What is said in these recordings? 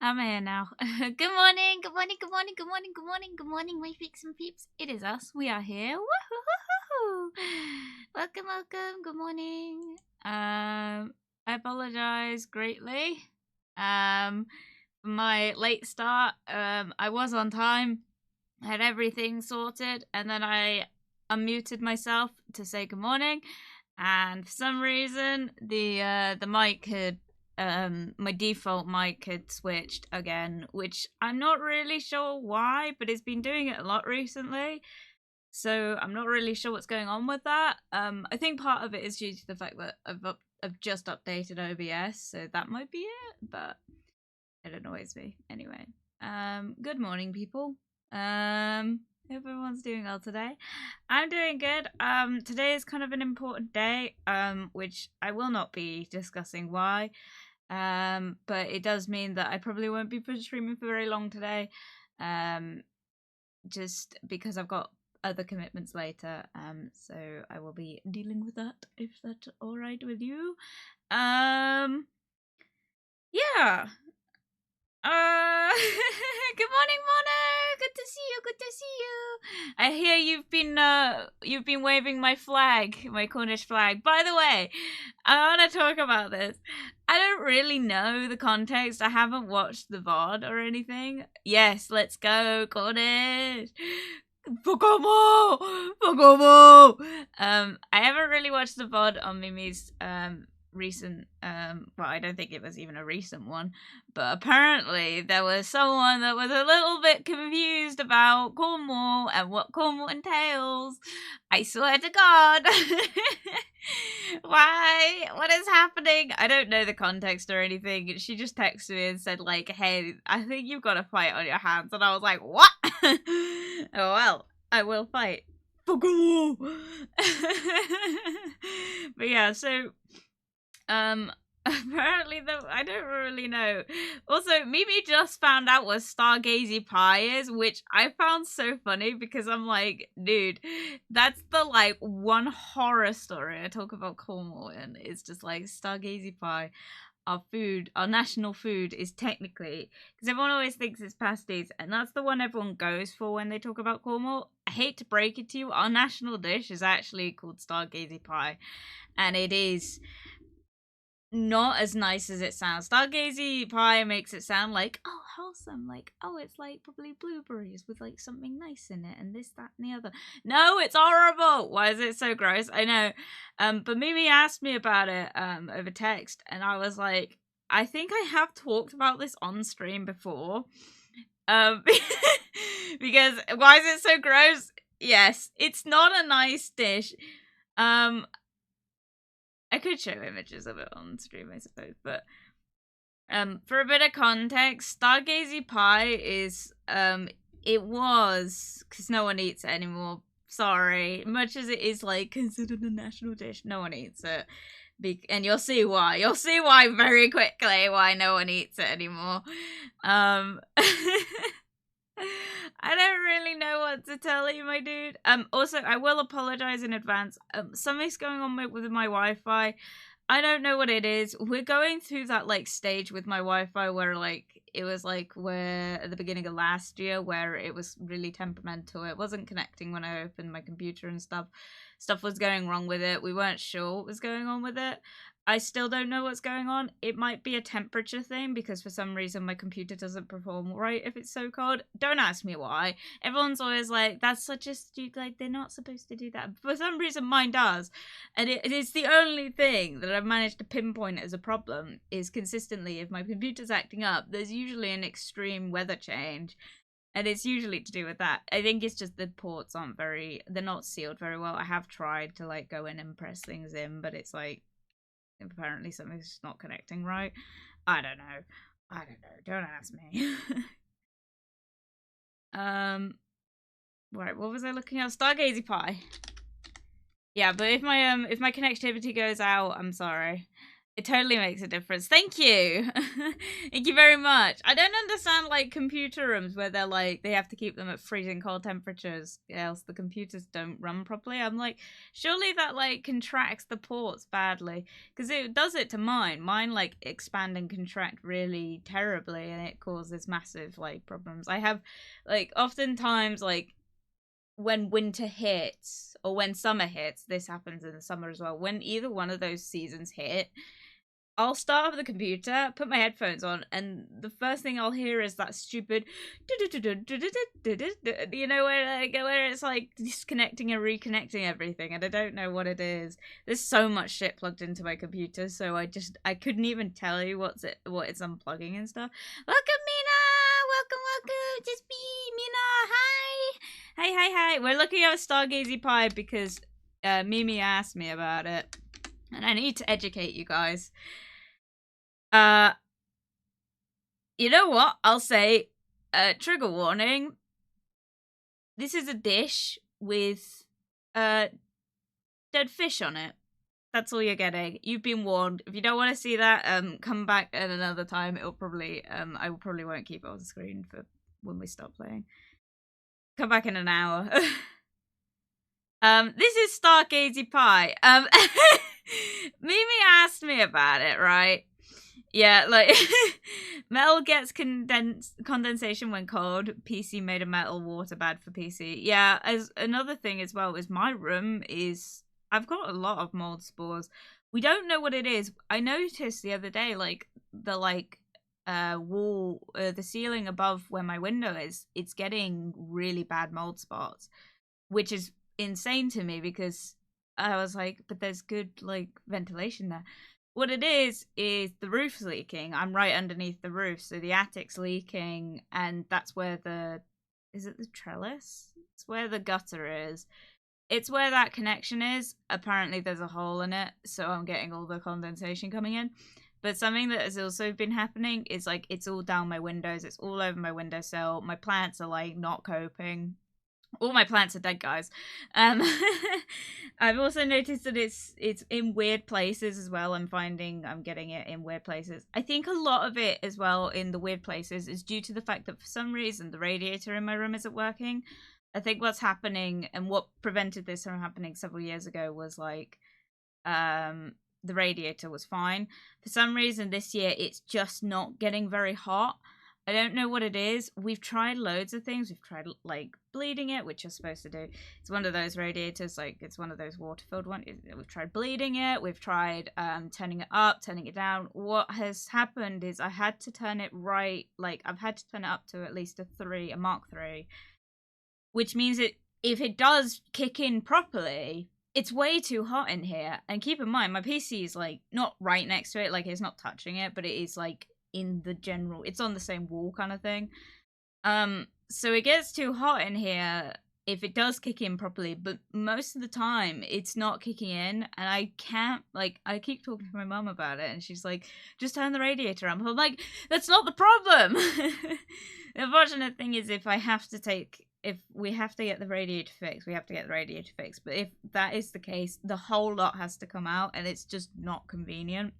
I'm here now. Good morning, good morning, good morning, good morning, good morning, good morning, my peeps and peeps. It is us. We are here. Woohoo! Welcome, welcome. Good morning. I apologize greatly. For my late start. I was on time. I had everything sorted, and then I unmuted myself to say good morning. And for some reason, the mic had my default mic had switched again, which I'm not really sure why, but it's been doing it a lot recently. So I'm not really sure what's going on with that. I think part of it is due to the fact that I've just updated OBS, so that might be it. But it annoys me anyway. Good morning, people. Hope everyone's doing well today. I'm doing good. Today is kind of an important day. Which I will not be discussing why. But it does mean that I probably won't be streaming for very long today. Just because I've got other commitments later. So I will be dealing with that if that's all right with you. Yeah. Good morning, Mono. Good to see you. Good to see you. I hear you've been waving my flag, my Cornish flag. By the way, I want to talk about this. I don't really know the context. I haven't watched the VOD or anything. Yes, let's go, Cornish. Fukomo! Fukomo! I haven't really watched the VOD on Mimi's recent well, I don't think it was even a recent one, but apparently there was someone that was a little bit confused about Cornwall and what Cornwall entails. I swear to God. Why? What is happening? I don't know the context or anything. She just texted me and said, like, hey, I think you've got a fight on your hands. And I was like, what? Oh, well, I will fight. But yeah, so apparently I don't really know. Also, Mimi just found out what Stargazy Pie is, which I found so funny because I'm like, dude, that's the like one horror story I talk about Cornwall in. It's just like Stargazy Pie. Our food, our national food is technically, because everyone always thinks it's pasties, and that's the one everyone goes for when they talk about Cornwall. I hate to break it to you, our national dish is actually called Stargazy Pie, and it is not as nice as it sounds. Stargazy Pie makes it sound like, oh, wholesome, like, oh, it's like probably blueberries with like something nice in it and this, that, and the other. No, it's horrible. Why is it so gross? I know. But Mimi asked me about it over text, and I was like, I think I have talked about this on stream before. Because why is it so gross? Yes, it's not a nice dish. I could show images of it on stream, I suppose, but for a bit of context, Stargazy Pie is it was, because no one eats it anymore. Sorry, much as it is like considered a national dish, no one eats it. And you'll see why. You'll see why very quickly why no one eats it anymore. I don't really know what to tell you, my dude. Also, I will apologize in advance. Something's going on with my Wi-Fi. I don't know what it is. We're going through that like stage with my Wi-Fi where like it was like where at the beginning of last year where it was really temperamental. It wasn't connecting when I opened my computer and stuff. Stuff was going wrong with it. We weren't sure what was going on with it. I still don't know what's going on. It might be a temperature thing because for some reason my computer doesn't perform right if it's so cold. Don't ask me why. Everyone's always like, that's such a stupid, like, they're not supposed to do that. For some reason mine does. And it is the only thing that I've managed to pinpoint as a problem is consistently if my computer's acting up, there's usually an extreme weather change. And it's usually to do with that. I think it's just the ports aren't they're not sealed very well. I have tried to like go in and press things in, but it's like, apparently something's just not connecting right. I don't know. Don't ask me. Right, what was I looking at? Stargazy Pie. Yeah, but if my connectivity goes out, I'm sorry. It totally makes a difference. Thank you. Thank you very much. I don't understand like computer rooms where they're like they have to keep them at freezing cold temperatures, else the computers don't run properly. I'm like, surely that like contracts the ports badly, because it does it to mine. Mine like expand and contract really terribly, and it causes massive like problems. I have like oftentimes like when winter hits or when summer hits, this happens in the summer as well. When either one of those seasons hit, I'll start up the computer, put my headphones on, and the first thing I'll hear is that stupid, you know, where it's like disconnecting and reconnecting everything, and I don't know what it is. There's so much shit plugged into my computer, so I couldn't even tell you what it's unplugging and stuff. Welcome, Mina. Welcome. Just be Mina. Hi. We're looking at Stargazy Pie because Mimi asked me about it, and I need to educate you guys. You know what? I'll say, trigger warning. This is a dish with, dead fish on it. That's all you're getting. You've been warned. If you don't want to see that, come back at another time. It'll probably, I probably won't keep it on the screen for when we stop playing. Come back in an hour. This is Stargazy Pie. Mimi asked me about it, right? Yeah, like, metal gets condensation when cold. PC made of metal, water bad for PC. Yeah, as another thing as well is my room is, I've got a lot of mold spores. We don't know what it is. I noticed the other day, like, the, like, wall, the ceiling above where my window is, it's getting really bad mold spots, which is insane to me because I was like, but there's good, like, ventilation there. What it is the roof's leaking. I'm right underneath the roof, so the attic's leaking, and that's where is it the trellis? It's where the gutter is. It's where that connection is. Apparently there's a hole in it, so I'm getting all the condensation coming in. But something that has also been happening is, like, it's all down my windows. It's all over my windowsill. My plants are, like, not coping. All my plants are dead, guys. I've also noticed that it's in weird places as well. I'm finding I'm getting it in weird places. I think a lot of it as well in the weird places is due to the fact that for some reason the radiator in my room isn't working. I think what's happening and what prevented this from happening several years ago was like the radiator was fine. For some reason this year it's just not getting very hot. I don't know what it is. We've tried loads of things. We've tried, like, bleeding it, which you're supposed to do. It's one of those radiators, like, it's one of those water-filled ones. We've tried bleeding it. We've tried turning it up, turning it down. What has happened is I had to turn it right, like, I've had to turn it up to at least a Mark 3, which means that if it does kick in properly, it's way too hot in here. And keep in mind, my PC is, like, not right next to it, like, it's not touching it, but it is, like, in the general, it's on the same wall kind of thing. So it gets too hot in here if it does kick in properly, but most of the time it's not kicking in, and I can't, like, I keep talking to my mum about it and she's like, just turn the radiator on. I'm like, that's not the problem. The unfortunate thing is if we have to get the radiator fixed, we have to get the radiator fixed, but if that is the case, the whole lot has to come out, and it's just not convenient.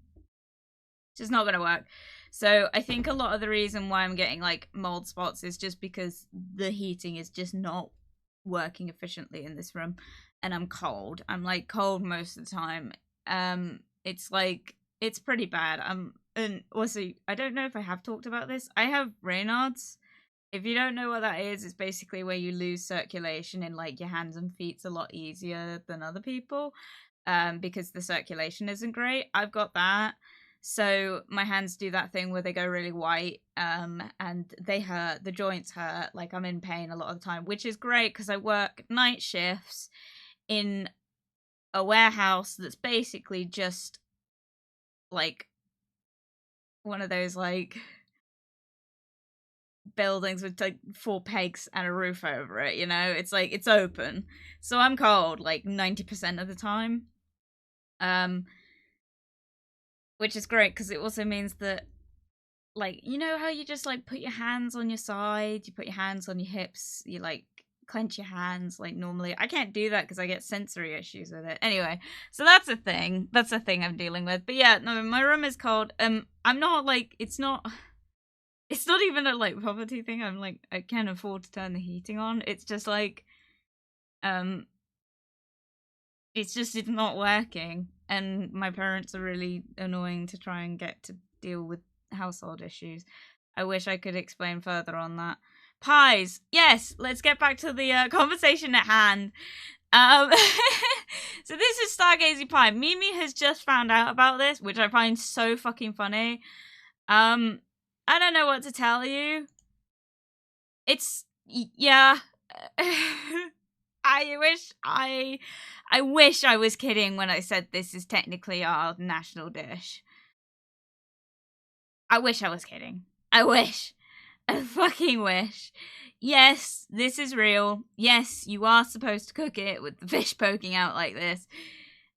It's just not gonna work. So I think a lot of the reason why I'm getting like mold spots is just because the heating is just not working efficiently in this room, and I'm cold. I'm like cold most of the time. It's like, it's pretty bad. And also, I don't know if I have talked about this. I have Raynaud's. If you don't know what that is, it's basically where you lose circulation in like your hands and feet a lot easier than other people, because the circulation isn't great. I've got that. So my hands do that thing where they go really white, and they hurt, the joints hurt, like I'm in pain a lot of the time, which is great because I work night shifts in a warehouse that's basically just like one of those like buildings with like 4 pegs and a roof over it, you know? It's like, it's open. So I'm cold like 90% of the time. Which is great because it also means that, like, you know how you just like put your hands on your side, you put your hands on your hips, you like clench your hands like normally. I can't do that because I get sensory issues with it. Anyway, so that's a thing. That's a thing I'm dealing with. But yeah, no, my room is cold. I'm not like, it's not even a like poverty thing. I'm like, I can't afford to turn the heating on. It's just like, it's not working. And my parents are really annoying to try and get to deal with household issues. I wish I could explain further on that. Pies. Yes, let's get back to the conversation at hand. So this is Stargazy Pie. Mimi has just found out about this, which I find so fucking funny. I don't know what to tell you. It's, yeah. I wish I was kidding when I said this is technically our national dish. I wish I was kidding. I wish. I fucking wish. Yes, this is real. Yes, you are supposed to cook it with the fish poking out like this.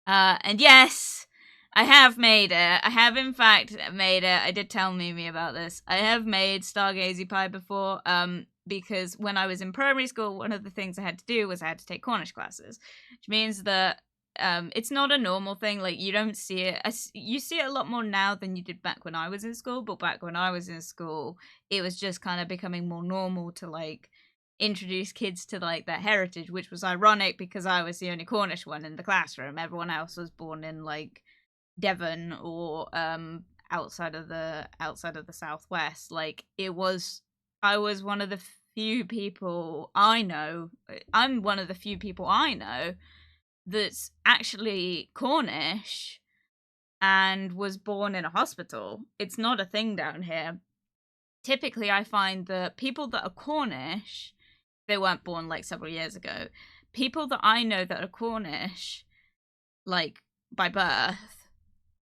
And yes, I have made it. I have in fact made it. I did tell Mimi about this. I have made Stargazy Pie before, because when I was in primary school, one of the things I had to do was I had to take Cornish classes, which means that it's not a normal thing. Like, you don't see it. You see it a lot more now than you did back when I was in school. But back when I was in school, it was just kind of becoming more normal to like introduce kids to like their heritage, which was ironic because I was the only Cornish one in the classroom. Everyone else was born in like Devon or outside of the Southwest. Like, I was one of the few people I know. I'm one of the few people I know that's actually Cornish and was born in a hospital. It's not a thing down here. Typically, I find that people that are Cornish, they weren't born like several years ago. People that I know that are Cornish, like by birth,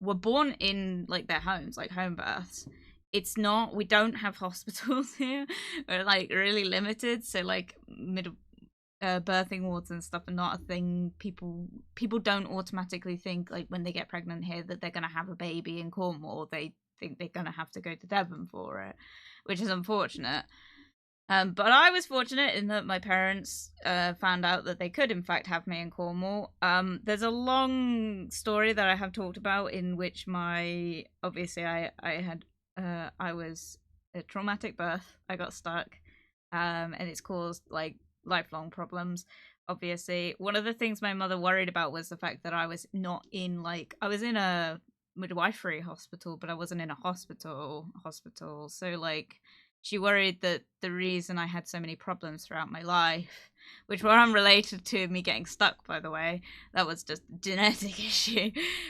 were born in like their homes, like home births. It's not, we don't have hospitals here. We're like really limited. So like birthing wards and stuff are not a thing. People don't automatically think like when they get pregnant here that they're gonna have a baby in Cornwall. They think they're gonna have to go to Devon for it, which is unfortunate. But I was fortunate in that my parents found out that they could in fact have me in Cornwall. There's a long story that I have talked about in which I was a traumatic birth. I got stuck, and it's caused like lifelong problems. Obviously, one of the things my mother worried about was the fact that I was not in I was in a midwifery hospital, but I wasn't in a hospital. So like, she worried that the reason I had so many problems throughout my life, which were unrelated to me getting stuck, by the way, that was just a genetic issue,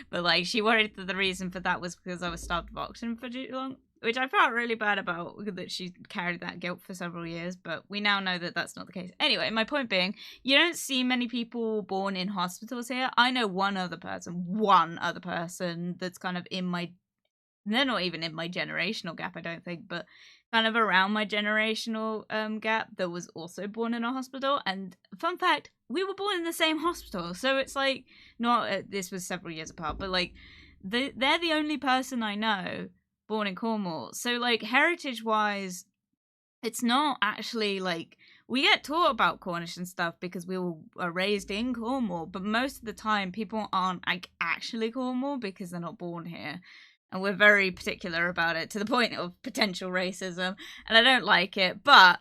but like, she worried that the reason for that was because I was starved of oxygen for too long, which I felt really bad about, that she carried that guilt for several years, but we now know that that's not the case. Anyway, my point being, you don't see many people born in hospitals here. I know one other person that's kind of in my, they're not even in my generational gap, I don't think, but kind of around my generational gap, that was also born in a hospital. And fun fact, we were born in the same hospital, so it's like, not this was several years apart, but like, they're the only person I know born in Cornwall. So like, heritage wise, it's not actually like, we get taught about Cornish and stuff because we are raised in Cornwall, but most of the time people aren't like actually Cornwall because they're not born here. And we're very particular about it, to the point of potential racism, and I don't like it. But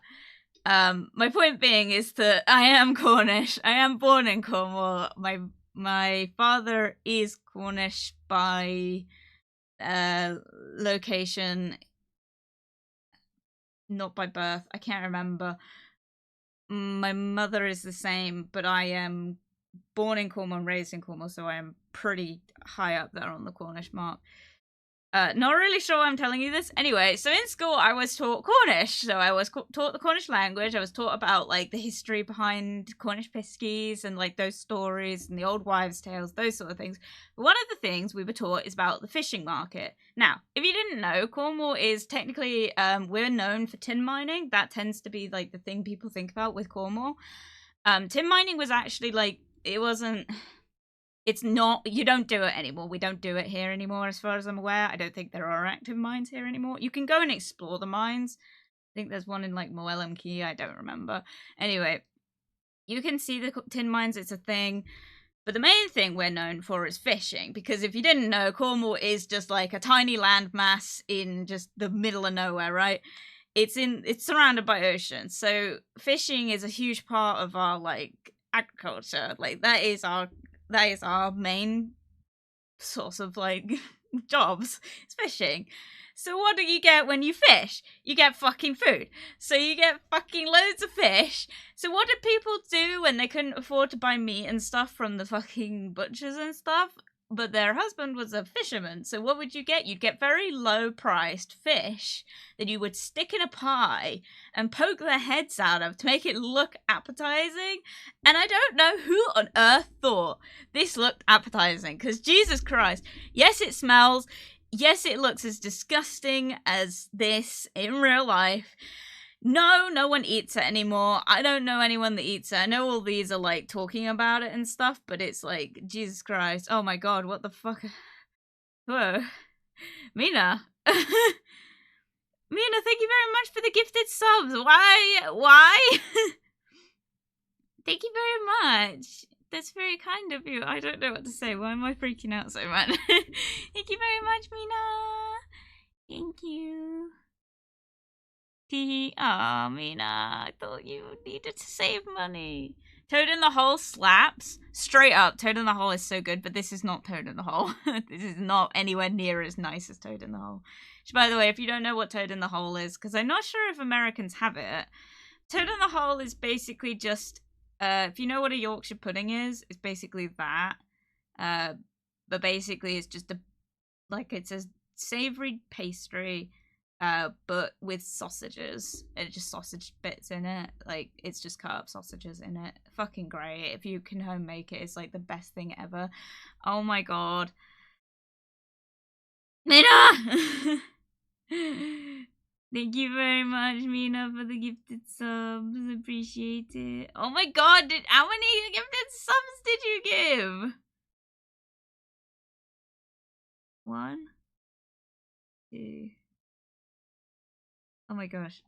my point being is that I am Cornish. I am born in Cornwall. My father is Cornish by location, not by birth. I can't remember. My mother is the same, but I am born in Cornwall and raised in Cornwall, so I am pretty high up there on the Cornish mark. Not really sure why I'm telling you this. Anyway, so in school I was taught Cornish. So I was taught the Cornish language. I was taught about like the history behind Cornish piskies and like those stories and the old wives' tales, those sort of things. But one of the things we were taught is about the fishing market. Now, if you didn't know, Cornwall is technically, we're known for tin mining. That tends to be like the thing people think about with Cornwall. Tin mining was actually like, it wasn't... It's not, you don't do it anymore. We don't do it here anymore, as far as I'm aware. I don't think there are active mines here anymore. You can go and explore the mines. I think there's one in like Moellem Key, I don't remember. Anyway, you can see the tin mines, it's a thing. But the main thing we're known for is fishing, because if you didn't know, Cornwall is just like a tiny landmass in just the middle of nowhere, right? It's surrounded by ocean, so fishing is a huge part of our like agriculture. Like that is our main source of like jobs. It's fishing. So what do you get when you fish? You get fucking food. So you get fucking loads of fish. So what did people do when they couldn't afford to buy meat and stuff from the fucking butchers and stuff? But their husband was a fisherman. So what would you get? You'd get very low priced fish that you would stick in a pie and poke their heads out of to make it look appetizing. And I don't know who on earth thought this looked appetizing, because Jesus Christ, yes, it smells. Yes, it looks as disgusting as this in real life. No one eats it anymore. I don't know anyone that eats it. I know all these are like talking about it and stuff, but it's like, Jesus Christ. Oh my god, what the fuck? Whoa. Mina. Mina, thank you very much for the gifted subs. Why? Thank you very much. That's very kind of you. I don't know what to say. Why am I freaking out so much? Thank you very much, Mina. Thank you. Aw, Mina, I thought you needed to save money. Toad in the Hole slaps. Straight up, Toad in the Hole is so good, but this is not Toad in the Hole. This is not anywhere near as nice as Toad in the Hole. Which, by the way, if you don't know what Toad in the Hole is, because I'm not sure if Americans have it, Toad in the Hole is basically just... if you know what a Yorkshire pudding is, it's basically that. But basically it's just it's a savoury pastry, but with sausages. It's just sausage bits in it. Like, it's just cut up sausages in it. Fucking great. If you can home make it, it's like the best thing ever. Oh my god. Mina! Thank you very much, Mina, for the gifted subs. Appreciate it. Oh my god, how many gifted subs did you give? 1, 2. Oh my gosh.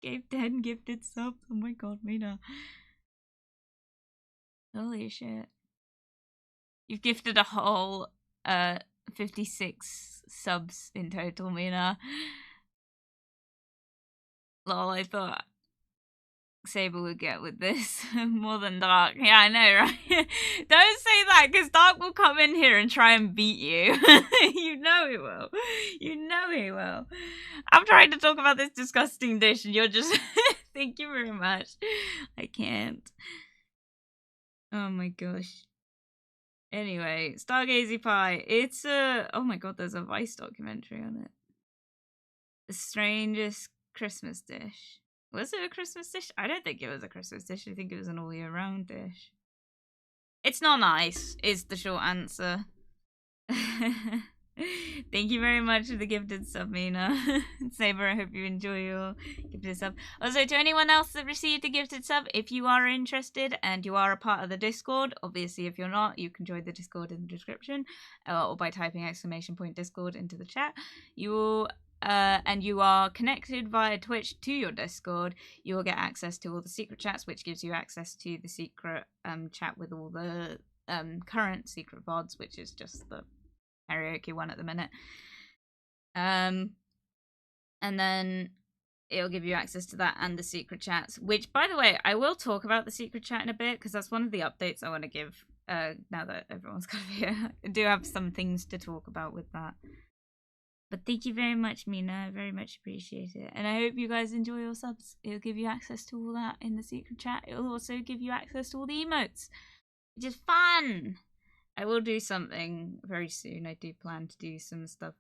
Gave 10 gifted subs. Oh my god, Mina. Holy shit. You've gifted a whole 56 subs in total, Mina. Lol, I thought Saber would get with this more than Dark. Yeah, I know, right? Don't say that, because Dark will come in here and try and beat you. You know he will. You know he will. I'm trying to talk about this disgusting dish and you're just... Thank you very much. I can't. Oh my gosh. Anyway, Stargazy Pie. It's a... Oh my god, there's a Vice documentary on it. The strangest Christmas dish. Was it a Christmas dish? I don't think it was a Christmas dish. I think it was an all year round dish. It's not nice, is the short answer. Thank you very much for the gifted sub, Mina. Saber, I hope you enjoy your gifted sub. Also, to anyone else that received a gifted sub, if you are interested and you are a part of the Discord, obviously if you're not, you can join the Discord in the description, or by typing !Discord into the chat. You will... and you are connected via Twitch to your Discord, you will get access to all the secret chats, which gives you access to the secret chat with all the current secret VODs, which is just the karaoke one at the minute. And then it'll give you access to that and the secret chats, which, by the way, I will talk about the secret chat in a bit, because that's one of the updates I want to give now that everyone's kind of here. I do have some things to talk about with that. But thank you very much, Mina. I very much appreciate it. And I hope you guys enjoy your subs. It'll give you access to all that in the secret chat. It'll also give you access to all the emotes, which is fun. I will do something very soon. I do plan to do some stuff.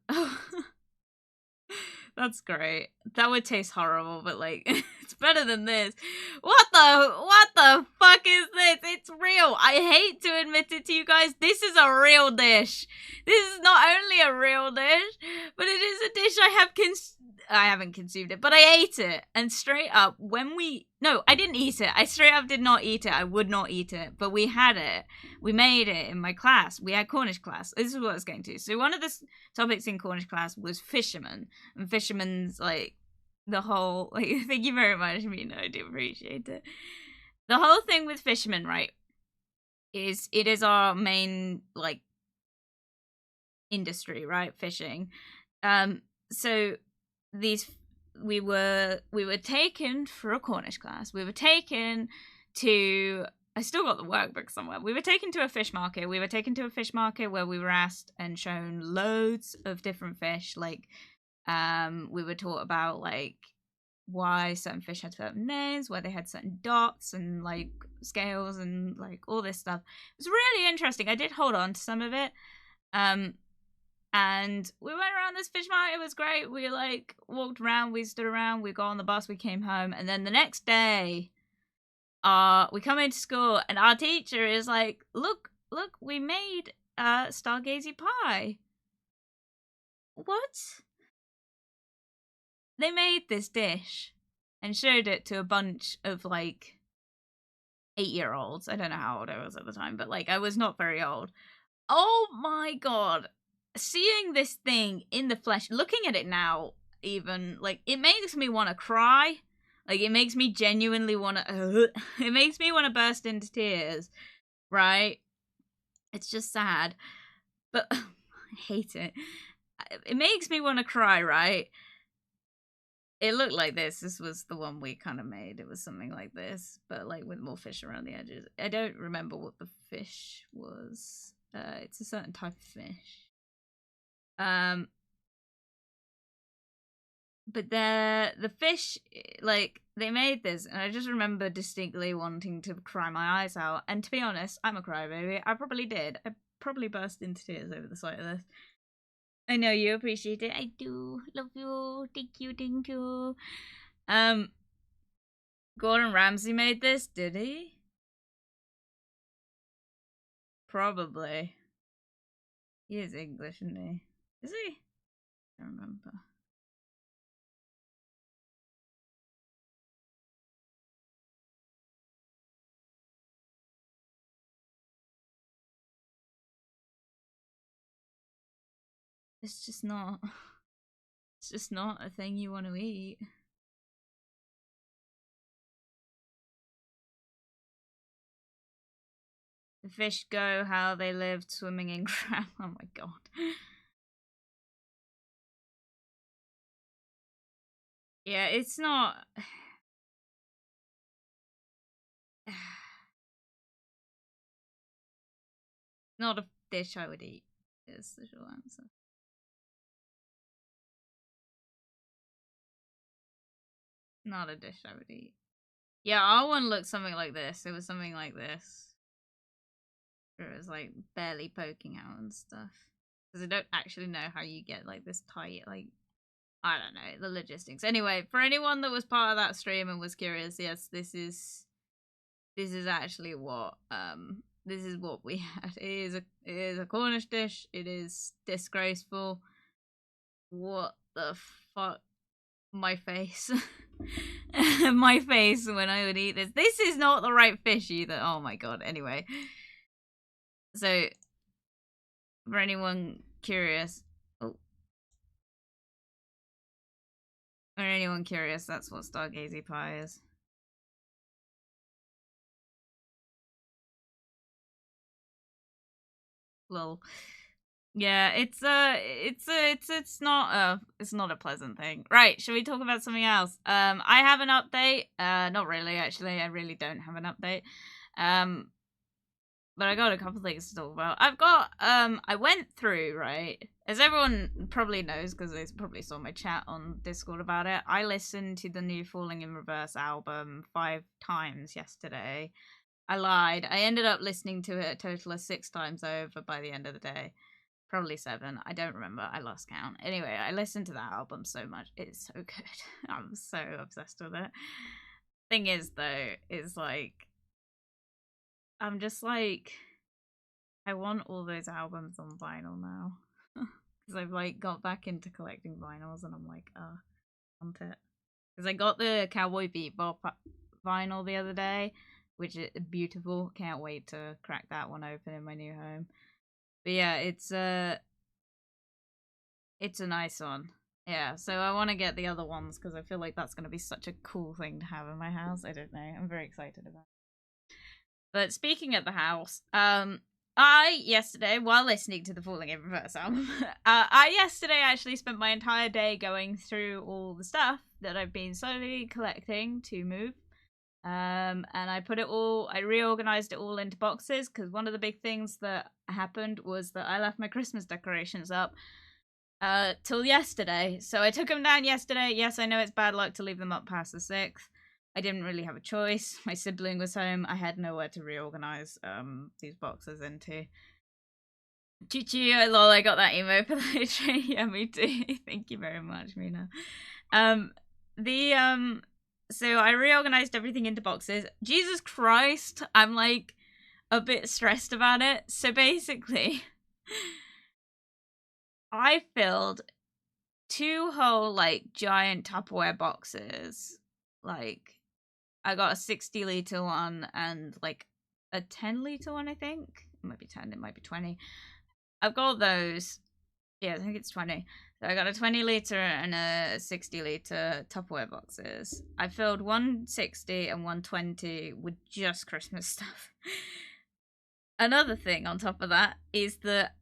That's great. That would taste horrible, but like, it's better than this. What the fuck is this? It's real. I hate to admit it to you guys. This is a real dish. This is not only a real dish, but it is a dish I haven't consumed it, but I ate it. And straight up, no, I didn't eat it. I straight up did not eat it. I would not eat it, but we had it. We made it in my class. We had Cornish class. This is what I was going to. So one of the topics in Cornish class was fishermen. And fishermen's like the whole, like, thank you very much, Mina. I do appreciate it. The whole thing with fishermen, right, is it is our main like industry, right? Fishing. So these we were taken for a Cornish class. We were taken to I still got the workbook somewhere. We were taken to a fish market. We were taken to a fish market where we were asked and shown loads of different fish. Like, we were taught about like why certain fish had certain names, why they had certain dots and like scales and like all this stuff. It was really interesting. I did hold on to some of it. And we went around this fish market. It was great. We like walked around, we stood around, we got on the bus, we came home, and then the next day, we come into school, and our teacher is like, "Look, we made stargazy pie." What? They made this dish and showed it to a bunch of like 8-year-olds. I don't know how old I was at the time, but like I was not very old. Oh my god. Seeing this thing in the flesh, looking at it now, even, like, it makes me want to cry. Like, it makes me genuinely want to, it makes me want to burst into tears, right? It's just sad. But, I hate it. It makes me want to cry, right? It looked like this. This was the one we kind of made. It was something like this, but, like, with more fish around the edges. I don't remember what the fish was. It's a certain type of fish. But the fish, like, they made this, and I just remember distinctly wanting to cry my eyes out. And to be honest, I'm a crybaby. I probably did. I probably burst into tears over the sight of this. I know you appreciate it. I do. Love you. Thank you. Thank you. Gordon Ramsay made this, did he? Probably. He is English, isn't he? Is he? I don't remember. It's just not. It's just not a thing you want to eat. The fish go how they lived, swimming in crap. Oh my god. Yeah, it's not. Not a dish I would eat, is the short answer. Not a dish I would eat. Yeah, our one looked something like this. It was something like this. It was like barely poking out and stuff. Because I don't actually know how you get like this tight, like, I don't know, the logistics. Anyway, for anyone that was part of that stream and was curious, yes, this is actually what this is what we had. It is a Cornish dish. It is disgraceful. What the fuck? My face. My face when I would eat this. This is not the right fish either. Oh my god. Anyway. So, for anyone curious. Oh. For anyone curious, that's what Stargazy pie is. Lol. Yeah, it's not a pleasant thing. Right, should we talk about something else? I have an update. Not really, actually. I really don't have an update. But I got a couple things to talk about. I went through, right? As everyone probably knows, because they probably saw my chat on Discord about it, I listened to the new Falling in Reverse album 5 times yesterday. I lied. I ended up listening to it a total of 6 times over by the end of the day. Probably 7. I don't remember. I lost count. Anyway, I listened to that album so much. It's so good. I'm so obsessed with it. Thing is, though, is like, I'm just like, I want all those albums on vinyl now. Because I've like got back into collecting vinyls and I'm like, I want it. Because I got the Cowboy Bebop vinyl the other day, which is beautiful. Can't wait to crack that one open in my new home. But yeah, it's a nice one. Yeah, so I want to get the other ones because I feel like that's going to be such a cool thing to have in my house. I don't know. I'm very excited about it. But speaking of the house, yesterday, while listening to the Falling in Reverse album, I yesterday actually spent my entire day going through all the stuff that I've been slowly collecting to move. And I reorganized it all into boxes, because one of the big things that happened was that I left my Christmas decorations up till yesterday. So I took them down yesterday. Yes, I know it's bad luck to leave them up past the 6th. I didn't really have a choice. My sibling was home. I had nowhere to reorganize these boxes into. Choo-choo, lol, I got that emo for the tree. Yeah, me too. Thank you very much, Mina. So I reorganized everything into boxes. Jesus Christ, I'm like a bit stressed about it. So basically, I filled 2 whole like giant Tupperware boxes. Like, I got a 60-liter one and like a 10-liter one, I think. It might be 10, it might be 20. I've got those. Yeah, I think it's 20. So I got a 20-liter and a 60-liter Tupperware boxes. I filled 160 and 120 with just Christmas stuff. Another thing on top of that is that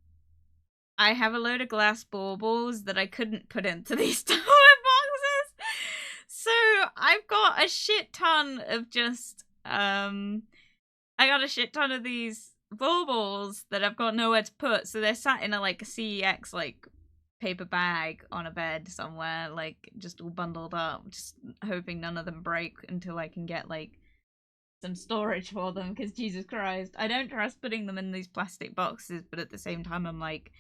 I have a load of glass baubles that I couldn't put into these Tupperware boxes. So I've got a shit ton of just I got a shit ton of these baubles that I've got nowhere to put. So they're sat in a like a CEX like paper bag on a bed somewhere, like just all bundled up, just hoping none of them break until I can get like some storage for them, because Jesus Christ, I don't trust putting them in these plastic boxes, but at the same time I'm like,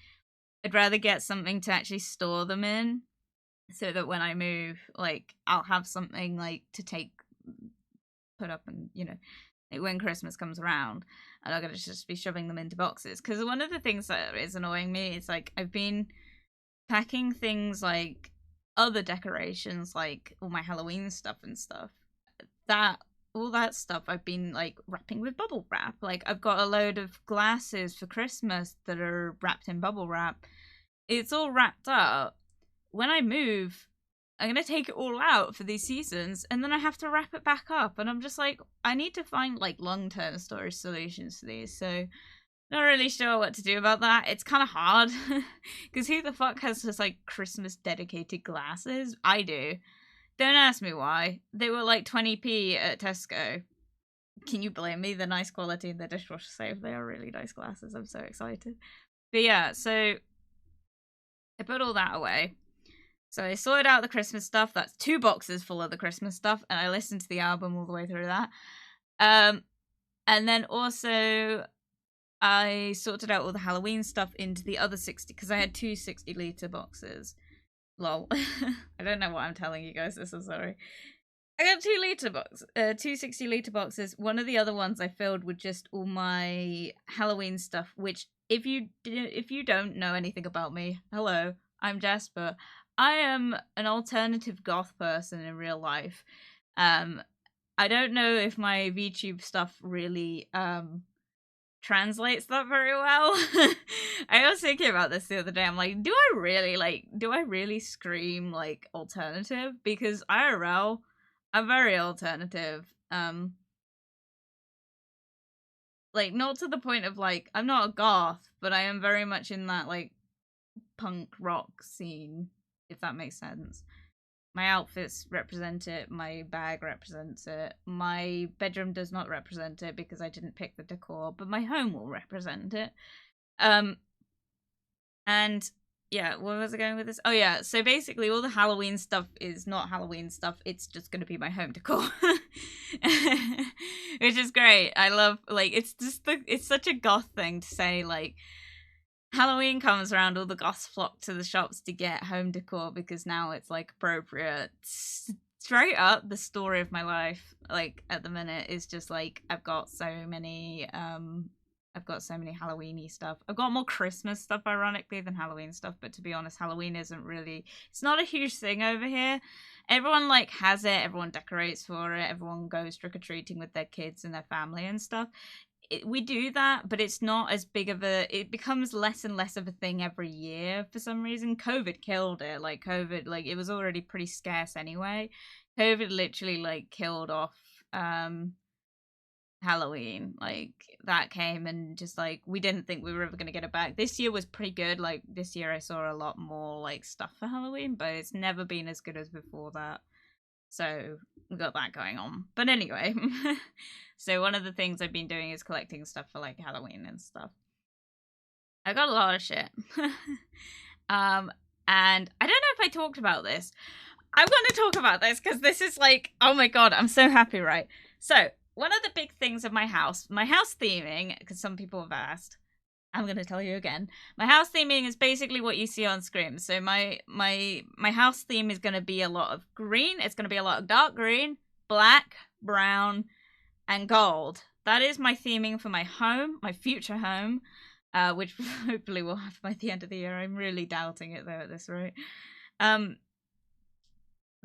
I'd rather get something to actually store them in, so that when I move, like, I'll have something like to put up, and you know, like, when Christmas comes around, I'm not gonna just be shoving them into boxes. Because one of the things that is annoying me is like I've been packing things like other decorations, like all my Halloween stuff and stuff. All that stuff I've been like wrapping with bubble wrap. Like, I've got a load of glasses for Christmas that are wrapped in bubble wrap. It's all wrapped up. When I move, I'm gonna take it all out for these seasons, and then I have to wrap it back up. And I'm just like, I need to find like long-term storage solutions for these. So, not really sure what to do about that. It's kind of hard, because who the fuck has just like Christmas dedicated glasses? I do. Don't ask me why. They were like 20p at Tesco. Can you blame me? The nice quality in the dishwasher safe. They are really nice glasses. I'm so excited. But yeah, so I put all that away. So I sorted out the Christmas stuff. That's 2 boxes full of the Christmas stuff, and I listened to the album all the way through that. And then also I sorted out all the Halloween stuff into the other 60, because I had 2 60-liter boxes. Lol. I don't know what I'm telling you guys. This is sorry. I got 2 60-liter boxes. One of the other ones I filled with just all my Halloween stuff. Which, if you don't know anything about me, hello, I'm Jasper. I am an alternative goth person in real life. I don't know if my VTube stuff really translates that very well. I was thinking about this the other day. I'm like, do I really scream like alternative? Because IRL, I'm very alternative. Like, not to the point of like, I'm not a goth, but I am very much in that like punk rock scene, if that makes sense. My outfits represent it, my bag represents it, my bedroom does not represent it because I didn't pick the decor, but my home will represent it. And yeah, where was I going with this? Oh yeah, so basically all the Halloween stuff is not Halloween stuff, it's just gonna be my home decor. Which is great. I love, like, it's such a goth thing to say, like, Halloween comes around, all the goths flock to the shops to get home decor because now it's like appropriate. Straight up, the story of my life, like, at the minute is just like I've got so many Halloween-y stuff. I've got more Christmas stuff, ironically, than Halloween stuff, but to be honest, Halloween isn't really, it's not a huge thing over here. Everyone like has it, everyone decorates for it, everyone goes trick-or-treating with their kids and their family and stuff. We do that, but it's not as big of a, it becomes less and less of a thing every year for some reason. COVID killed it. Like, COVID, like, it was already pretty scarce anyway. COVID literally like killed off Halloween. Like, that came and just, like, we didn't think we were ever going to get it back. This year was pretty good. Like, this year I saw a lot more, like, stuff for Halloween, but it's never been as good as before that. So, we got that going on. But anyway, so one of the things I've been doing is collecting stuff for, like, Halloween and stuff. I got a lot of shit. And I don't know if I talked about this. I'm going to talk about this because this is like, oh my god, I'm so happy, right? So, one of the big things of my house theming, because some people have asked, I'm going to tell you again. My house theming is basically what you see on screen. So my house theme is going to be a lot of green. It's going to be a lot of dark green, black, brown, and gold. That is my theming for my home, my future home, which hopefully we'll have by the end of the year. I'm really doubting it though at this rate.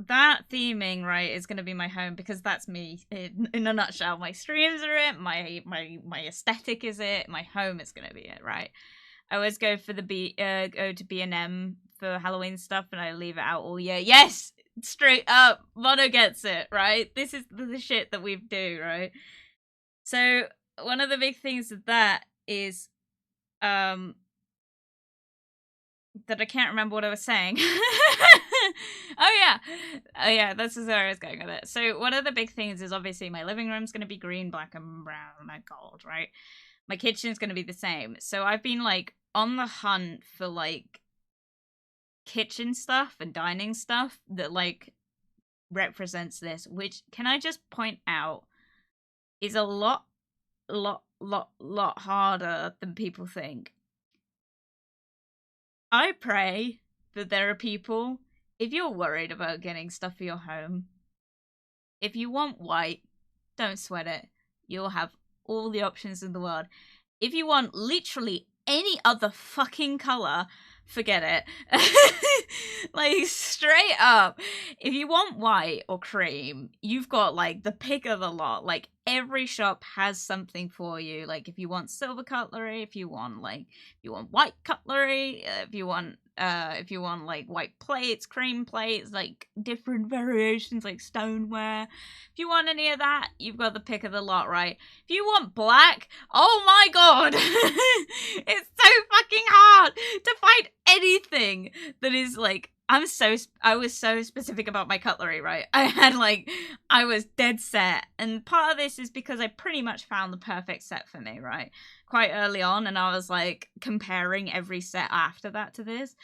That theming, right, is going to be my home because that's me in a nutshell. My streams are it, my aesthetic is it, my home is going to be it, right? I always go for the go to B&M for Halloween stuff and I leave it out all year. Yes! Straight up! Mono gets it, right? This is the shit that we do, right? So, one of the big things of that is, that I can't remember what I was saying. Oh yeah, this is where I was going with it. So one of the big things is obviously my living room's going to be green, black, and brown, and gold, right? My kitchen's going to be the same. So I've been like on the hunt for like kitchen stuff and dining stuff that like represents this, which can I just point out is a lot harder than people think. I pray that there are people, if you're worried about getting stuff for your home, if you want white, don't sweat it. You'll have all the options in the world. If you want literally any other fucking color, forget it. Like, straight up, if you want white or cream, you've got, like, the pick of the lot. Like, every shop has something for you. Like, if you want silver cutlery, if you want white cutlery, if you want, like, white plates, cream plates, like, different variations, like stoneware. If you want any of that, you've got the pick of the lot, right? If you want black, oh my god! It's so fucking hard to find anything that is, like, I was so specific about my cutlery, right? I was dead set. And part of this is because I pretty much found the perfect set for me, right? Quite early on, and I was, like, comparing every set after that to this.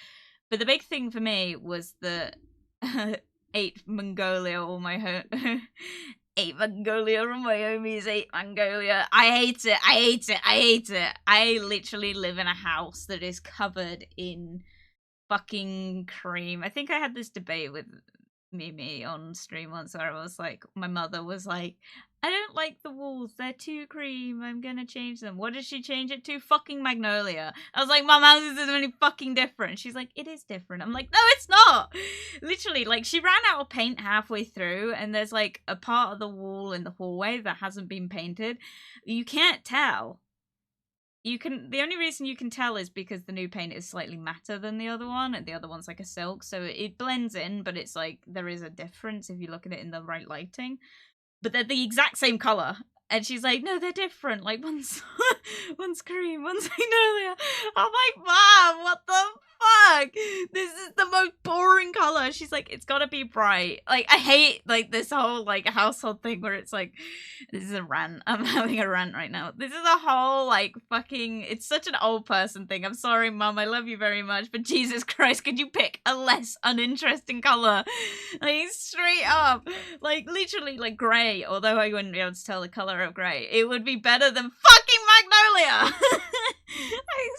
But the big thing for me was the 8 Mongolia, or my home. 8 Mongolia from my homies, 8 Mongolia. I hate it. I literally live in a house that is covered in fucking cream. I think I had this debate with Mimi on stream once where I was like, my mother was like, I don't like the walls, they're too cream, I'm gonna change them. What did she change it to? Fucking magnolia. I was like, Mum, how is this any fucking different? She's like, it is different. I'm like, no, it's not. Literally, like, she ran out of paint halfway through and there's like a part of the wall in the hallway that hasn't been painted. You can't tell. The only reason you can tell is because the new paint is slightly matter than the other one, and the other one's like a silk, so it blends in, but it's like, there is a difference if you look at it in the right lighting. But they're the exact same color. And she's like, no, they're different. Like, one's cream, one's magnolia. I'm like, Mom, what the fuck? This is the most boring color. She's like, it's gotta be bright. Like, I hate, like, this whole, like, household thing where it's like, this is a rant. I'm having a rant right now. This is a whole, like, fucking, it's such an old person thing. I'm sorry, Mum, I love you very much, but Jesus Christ, could you pick a less uninteresting color? Like, straight up. Like, literally, like, grey, although I wouldn't be able to tell the color of grey. It would be better than fucking magnolia! Like,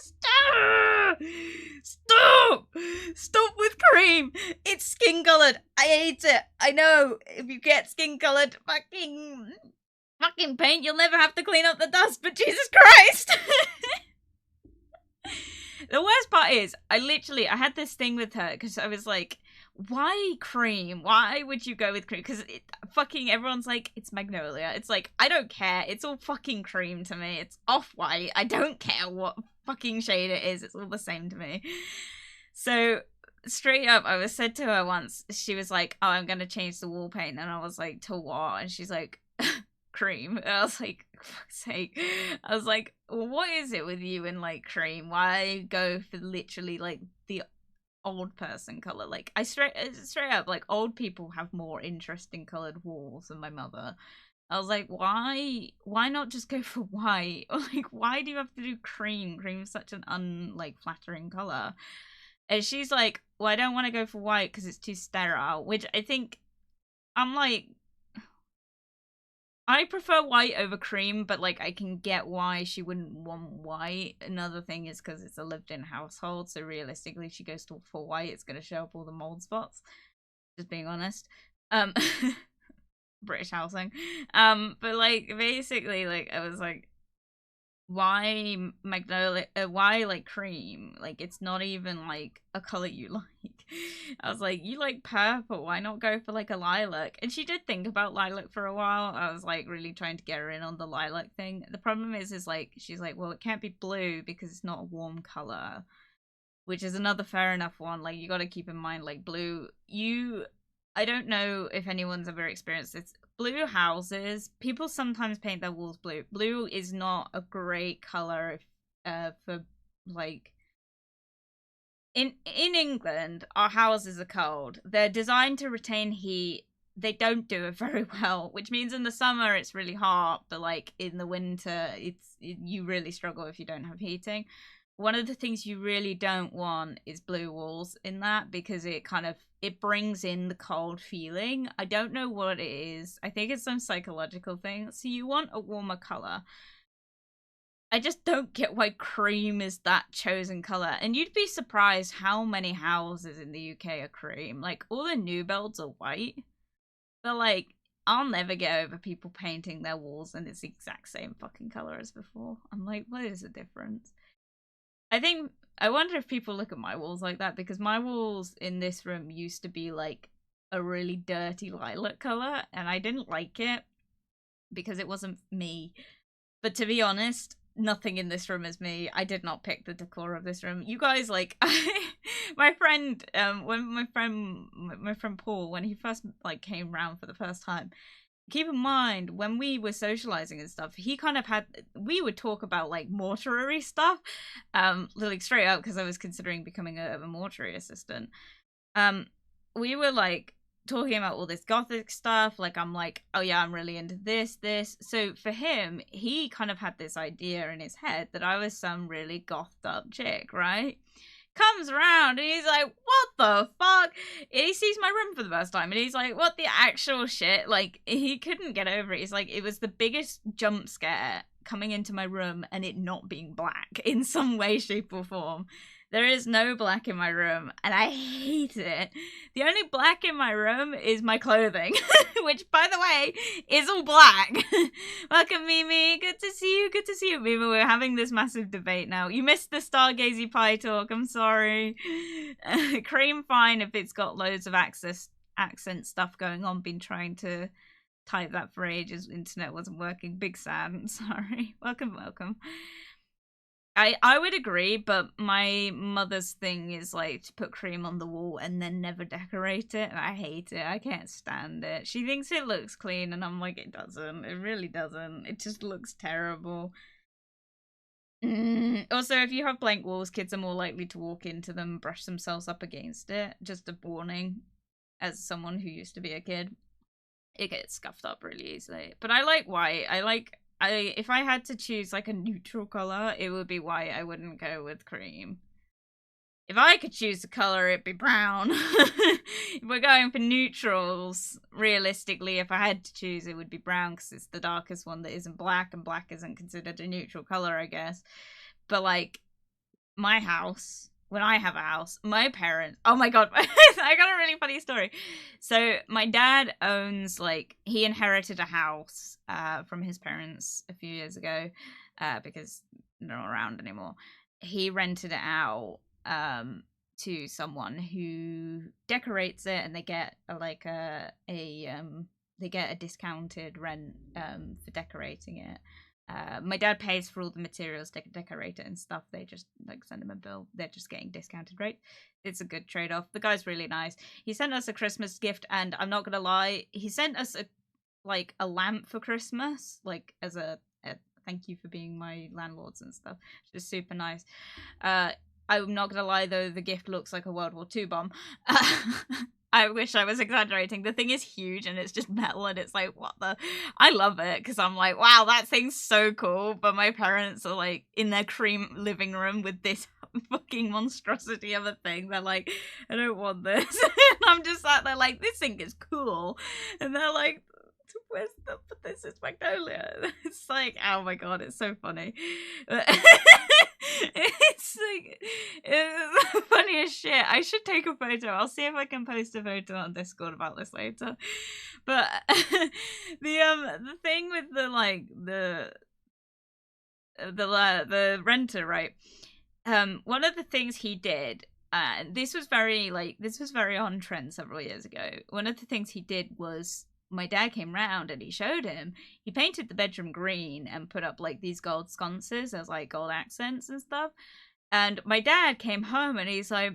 stop with cream. It's skin colored. I hate it. I know, if you get skin colored fucking paint, you'll never have to clean up the dust, but Jesus Christ. The worst part is, I had this thing with her, because I was like, why cream? Why would you go with cream? Because fucking everyone's like, it's magnolia. It's like, I don't care. It's all fucking cream to me. It's off-white. I don't care what fucking shade it is. It's all the same to me. So, straight up, I was said to her once, she was like, oh, I'm going to change the wall paint. And I was like, to what? And she's like, cream. And I was like, fuck's sake. I was like, what is it with you and like cream? Why go for literally like the old person color? Like I straight up, like old people have more interesting colored walls than my mother. I was like, why not just go for white? Or like, why do you have to do cream? Cream is such an flattering color. And she's like, well, I don't want to go for white because it's too sterile, which I think I'm like, I prefer white over cream, but like I can get why she wouldn't want white. Another thing is because it's a lived-in household, so realistically, she goes for white, it's gonna show up all the mold spots. Just being honest. British housing. But like basically, like I was like, why magnolia? Why like cream? Like it's not even like a color you like. I was like, you like purple. Why not go for like a lilac? And she did think about lilac for a while. I was like really trying to get her in on the lilac thing. The problem is like she's like, well, it can't be blue because it's not a warm color, which is another fair enough one. Like you got to keep in mind, like blue. I don't know if anyone's ever experienced this. Blue houses, people sometimes paint their walls blue. Blue is not a great color for like in England, our houses are cold. They're designed to retain heat. They don't do it very well, which means in the summer it's really hot, but like in the winter you really struggle if you don't have heating. One of the things you really don't want is blue walls in that because it brings in the cold feeling. I don't know what it is. I think it's some psychological thing. So you want a warmer color. I just don't get why cream is that chosen color. And you'd be surprised how many houses in the UK are cream. Like all the new builds are white. But like I'll never get over people painting their walls and it's the exact same fucking color as before. I'm like, what is the difference? I wonder if people look at my walls like that because my walls in this room used to be like a really dirty lilac color and I didn't like it because it wasn't me. But to be honest, nothing in this room is me. I did not pick the decor of this room. You guys like my friend my friend Paul, when he first like came round for the first time, keep in mind when we were socializing and stuff, he kind of we would talk about like mortuary stuff like straight up because I was considering becoming a mortuary assistant. We were like talking about all this gothic stuff, like I'm like, oh yeah, I'm really into this. So for him, he kind of had this idea in his head that I was some really gothed up chick, right? Comes around and he's like, what the fuck? He sees my room for the first time and he's like, what the actual shit? Like, he couldn't get over it. He's like, it was the biggest jump scare coming into my room and it not being black in some way, shape, or form. There is no black in my room and I hate it. The only black in my room is my clothing, which, by the way, is all black. Welcome, Mimi. Good to see you. Good to see you, Mimi. We're having this massive debate now. You missed the Stargazy Pie talk. I'm sorry. Cream fine if it's got loads of accent stuff going on. Been trying to type that for ages. Internet wasn't working. Big sad. I'm sorry. Welcome. I would agree, but my mother's thing is like to put cream on the wall and then never decorate it, and I hate it. I can't stand it. She thinks it looks clean, and I'm like, it doesn't. It really doesn't. It just looks terrible. Also, if you have blank walls, kids are more likely to walk into them and brush themselves up against it. Just a warning, as someone who used to be a kid. It gets scuffed up really easily. But I like white. If I had to choose like a neutral color, it would be white. I wouldn't go with cream. If I could choose a color, it'd be brown. If we're going for neutrals, realistically, if I had to choose, it would be brown because it's the darkest one that isn't black, and black isn't considered a neutral color, I guess. But like my house, when I have a house, my parents, oh my god, I got a really funny story. So my dad owns, like, he inherited a house from his parents a few years ago because they're not around anymore. He rented it out to someone who decorates it, and they get they get a discounted rent for decorating it. My dad pays for all the materials to decorate it and stuff. They just like send him a bill. They're just getting discounted rate. It's a good trade-off. The guy's really nice. He sent us a Christmas gift, and I'm not gonna lie, he sent us like a lamp for Christmas, like as a thank you for being my landlords and stuff. Which is super nice. I'm not gonna lie though, the gift looks like a World War II bomb. I wish I was exaggerating. The thing is huge and it's just metal and it's like, what the? I love it because I'm like, wow, that thing's so cool. But my parents are like in their cream living room with this fucking monstrosity of a thing. They're like, I don't want this. And I'm just sat there like, this thing is cool. And they're like, where's the, but this is Magnolia. It's like, oh my god, it's so funny. It's like, it's funny as shit. I should take a photo. I'll see if I can post a photo on Discord about this later. But the thing with the like the renter, right? One of the things he did, this was very on trend several years ago. One of the things he did was, my dad came round and he showed him, he painted the bedroom green and put up like these gold sconces as like gold accents and stuff. And my dad came home and he's like,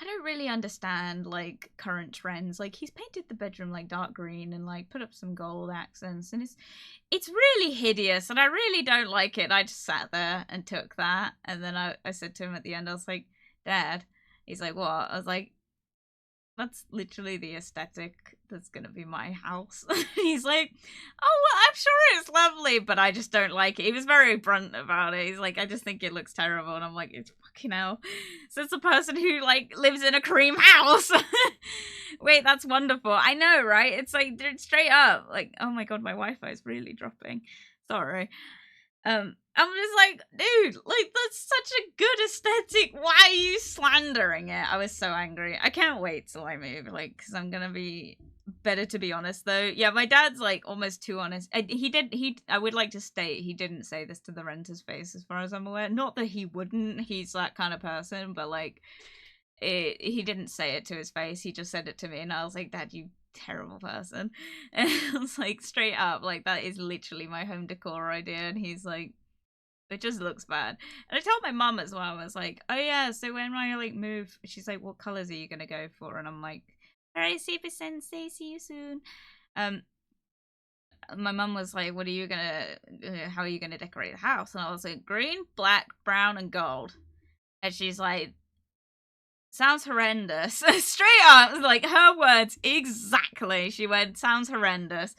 I don't really understand like current trends. Like, he's painted the bedroom like dark green and like put up some gold accents and it's really hideous and I really don't like it. I just sat there and took that, and then I said to him at the end, I was like, Dad. He's like, what? I was like, that's literally the aesthetic that's gonna be my house. He's like, oh, well, I'm sure it's lovely, but I just don't like it. He was very blunt about it. He's like, I just think it looks terrible. And I'm like, it's fucking hell. So it's a person who, like, lives in a cream house. Wait, that's wonderful. I know, right? It's like, straight up. Like, oh my god, my Wi-Fi is really dropping. Sorry. I'm just like, dude, like, that's such a good aesthetic. Why are you slandering it? I was so angry. I can't wait till I move, like, because I'm gonna be better, to be honest, though. Yeah, my dad's, like, almost too honest. I would like to state, he didn't say this to the renter's face, as far as I'm aware. Not that he wouldn't. He's that kind of person, but, like, he didn't say it to his face. He just said it to me, and I was like, Dad, you terrible person. And I was like, straight up, like, that is literally my home decor idea. And he's like, it just looks bad. And I told my mum as well, I was like, oh yeah, so when I like move, she's like, what colors are you gonna go for? And I'm like, alright, super sensei, see you soon. My mum was like, what are you gonna, how are you gonna decorate the house? And I was like, green, black, brown, and gold. And she's like, sounds horrendous. Straight up, like, her words exactly. She went, sounds horrendous.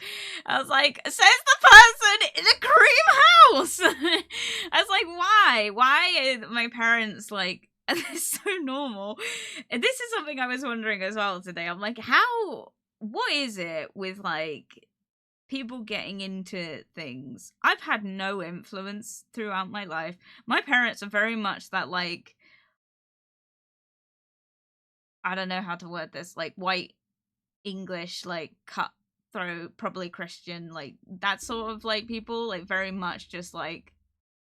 I was like, says the person in a cream house. I was like, why? Why are my parents like, it's so normal? And this is something I was wondering as well today. I'm like, what is it with like people getting into things? I've had no influence throughout my life. My parents are very much that, like, I don't know how to word this, like, white English, like, cutthroat, probably Christian, like, that sort of, like, people, like, very much just, like,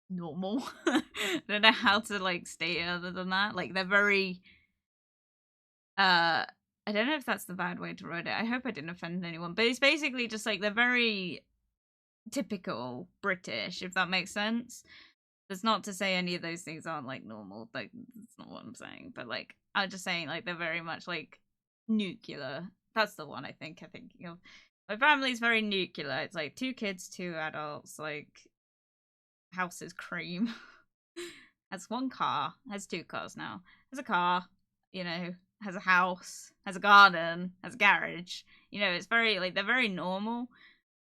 normal. I don't know how to, like, state it other than that. Like, they're very, I don't know if that's the bad way to word it. I hope I didn't offend anyone, but it's basically just, like, they're very typical British, if that makes sense. That's not to say any of those things aren't, like, normal. Like, that's not what I'm saying. But, like, I'm just saying, like, they're very much, like, nuclear. That's the one I think I'm thinking of. My family's very nuclear. It's, like, 2 kids, 2 adults, like, house is cream. Has 1 car. Has 2 cars now. Has a car, you know, has a house, has a garden, has a garage. You know, it's very, like, they're very normal.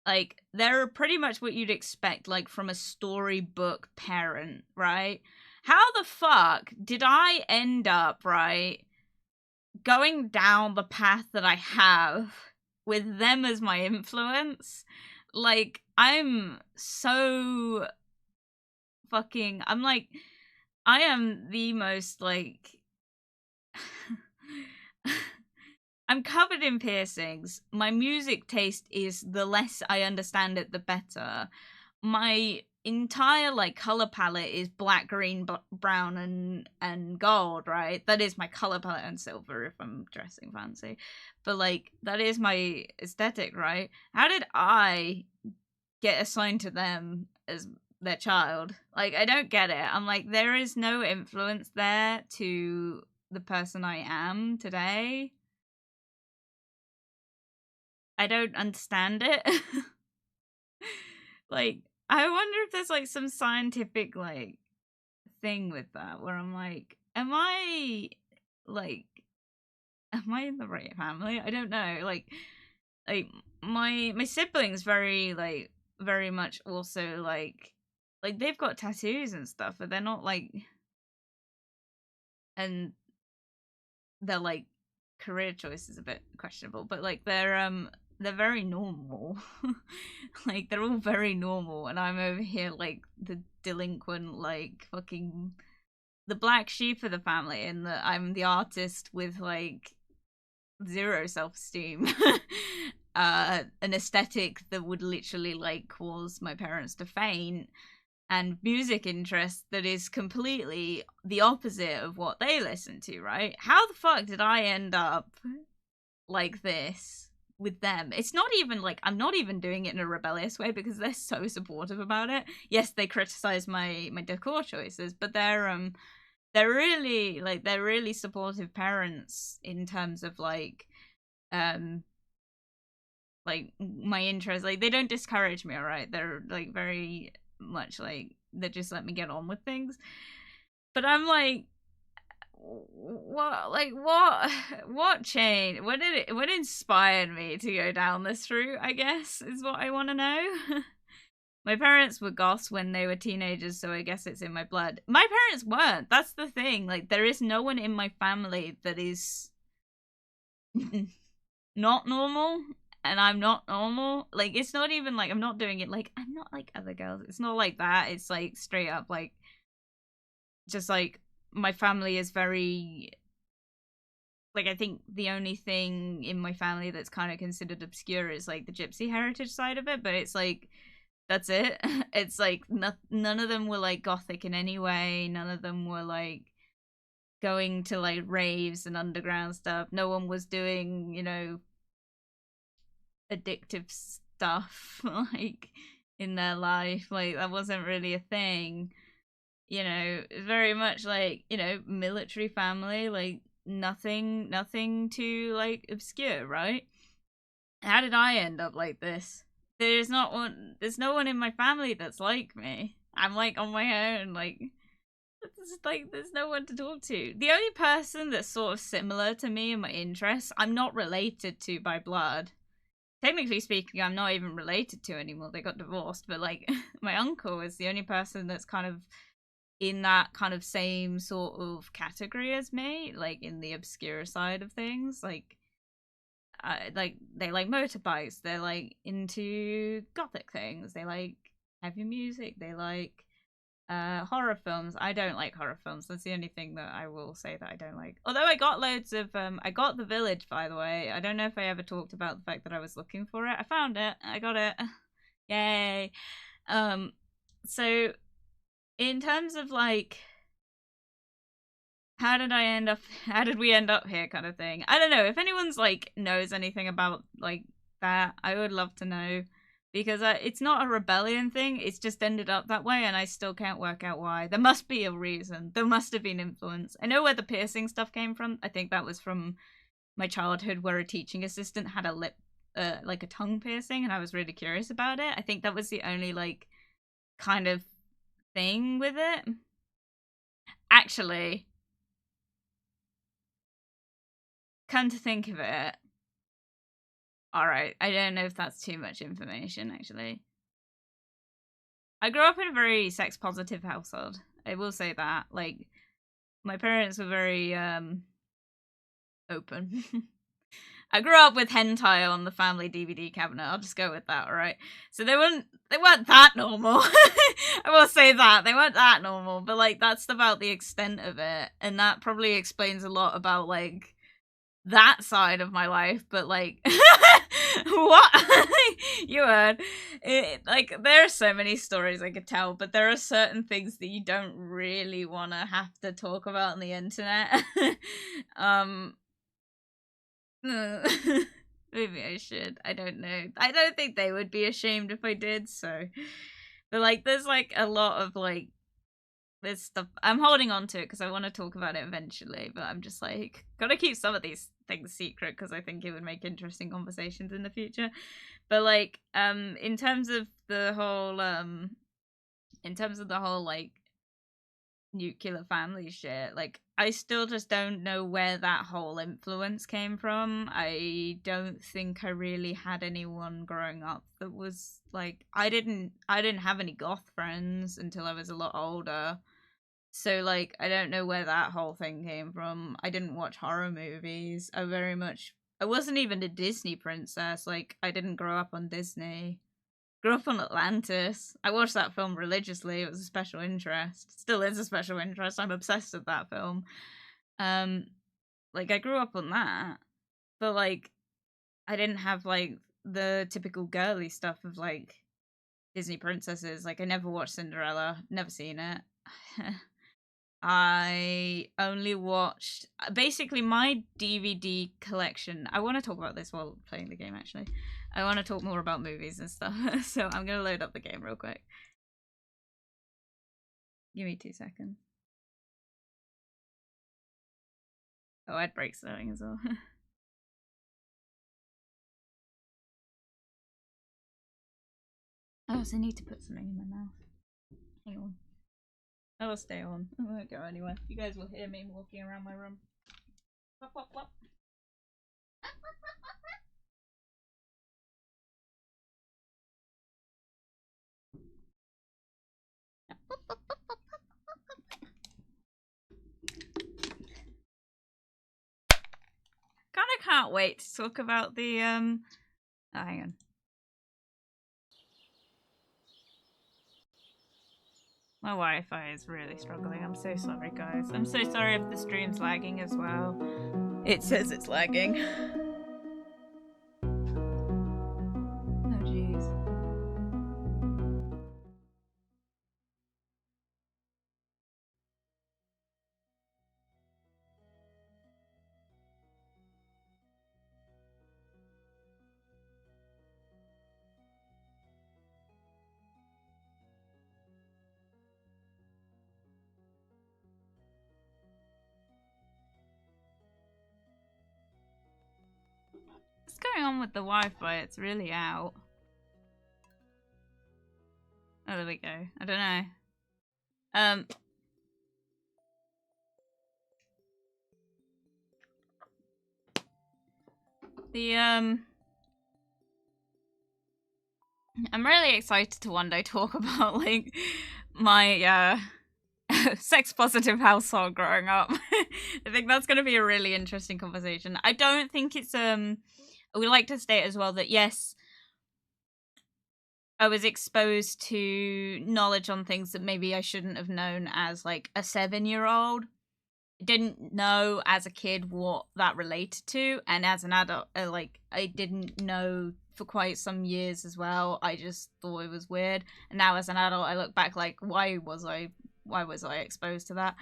Like, they're pretty much what you'd expect, like, from a storybook parent, right? How the fuck did I end up, right, going down the path that I have with them as my influence? Like, I'm so fucking, I'm like, I am the most, like, I'm covered in piercings. My music taste is, the less I understand it, the better. My entire, like, color palette is black, green, brown, and gold, right? That is my color palette, and silver if I'm dressing fancy. But, like, that is my aesthetic, right? How did I get assigned to them as their child? Like, I don't get it. I'm like, there is no influence there to the person I am today. I don't understand it. Like, I wonder if there's like some scientific like thing with that where I'm like, am I in the right family? I don't know. Like my siblings very much also like they've got tattoos and stuff, but they're not like, and their like career choice is a bit questionable, but like they're very normal. Like they're all very normal, and I'm over here like the delinquent, like fucking the black sheep of the family, and I'm the artist with like zero self-esteem. An aesthetic that would literally like cause my parents to faint, and music interest that is completely the opposite of what they listen to, right? How the fuck did I end up like this with them? It's not even like, I'm not even doing it in a rebellious way because they're so supportive about it. Yes, they criticize my decor choices, but they're really supportive parents in terms of like my interests. Like they don't discourage me, all right? They're like very much like they just let me get on with things. But I'm like, what changed? What inspired me to go down this route, I guess, is what I want to know. My parents were goths when they were teenagers, so I guess it's in my blood. My parents weren't. That's the thing. Like, there is no one in my family that is not normal, and I'm not normal. Like, it's not even like I'm not doing it like I'm not like other girls. It's not like that. It's like straight up like just like my family is very like, I think the only thing in my family that's kind of considered obscure is like the gypsy heritage side of it, but it's like that's it. It's like none of them were like gothic in any way. None of them were like going to like raves and underground stuff. No one was doing, you know, addictive stuff like in their life. Like that wasn't really a thing. You know, very much like, you know, military family, like nothing too like obscure, right? How did I end up like this? There's no one in my family that's like me. I'm like on my own, like there's no one to talk to. The only person that's sort of similar to me in my interests, I'm not related to by blood. Technically speaking, I'm not even related to anymore. They got divorced, but like my uncle is the only person that's kind of in that kind of same sort of category as me, like in the obscure side of things. Like they like motorbikes, they're like into gothic things, they like heavy music, they like horror films. I don't like horror films. That's the only thing that I will say that I don't like. Although I got loads of I got The Village, by the way. I don't know if I ever talked about the fact that I was looking for it. I found it. I got it. Yay. So in terms of like how did we end up here kind of thing, I don't know. If anyone's like knows anything about like that, I would love to know, because it's not a rebellion thing. It's just ended up that way, and I still can't work out why. There must be a reason. There must have been influence. I know where the piercing stuff came from. I think that was from my childhood, where a teaching assistant had a lip like a tongue piercing, and I was really curious about it. I think that was the only like kind of thing with it. Actually, come to think of it, alright, I don't know if that's too much information, actually. I grew up in a very sex positive household. I will say that. Like, my parents were very open. I grew up with hentai on the family DVD cabinet. I'll just go with that, alright? So they weren't that normal. I will say that. They weren't that normal, but like that's about the extent of it. And that probably explains a lot about like that side of my life. But like what? You heard it, like there are so many stories I could tell, but there are certain things that you don't really want to have to talk about on the internet. Maybe I should. I don't know. I don't think they would be ashamed if I did, so. But like there's like a lot of like There's stuff I'm holding on to it because I want to talk about it eventually, but I'm just like gotta keep some of these things secret because I think it would make interesting conversations in the future. But like, in terms of the whole like nuclear family shit, like I still just don't know where that whole influence came from. I don't think I really had anyone growing up that was like I didn't have any goth friends until I was a lot older. So, like, I don't know where that whole thing came from. I didn't watch horror movies. I wasn't even a Disney princess. Like, I didn't grow up on Disney. Grew up on Atlantis. I watched that film religiously. It was a special interest. Still is a special interest. I'm obsessed with that film. Like, I grew up on that. But, like, I didn't have, like, the typical girly stuff of, like, Disney princesses. Like, I never watched Cinderella. Never seen it. I only watched basically my DVD collection. I want to talk about this while playing the game, actually. I want to talk more about movies and stuff. So I'm going to load up the game real quick. Give me 2 seconds. Oh, I'd break slowing as well. Oh, so I need to put something in my mouth. Hang on. I will stay on. I won't go anywhere. You guys will hear me walking around my room. Wop, wop, wop. Kinda can't wait to talk about the oh, hang on. My Wi-Fi is really struggling. I'm so sorry, guys. I'm so sorry if the stream's lagging as well. It says it's lagging. Oh, jeez. What's going on with the Wi-Fi? It's really out. Oh, there we go. I don't know. I'm really excited to one day talk about like my sex positive household growing up. I think that's going to be a really interesting conversation. I don't think it's we like to state as well that yes, I was exposed to knowledge on things that maybe I shouldn't have known as like a 7-year-old. Didn't know as a kid what that related to, and as an adult, like I didn't know for quite some years as well. I just thought it was weird, and now as an adult, I look back like, why was I exposed to that?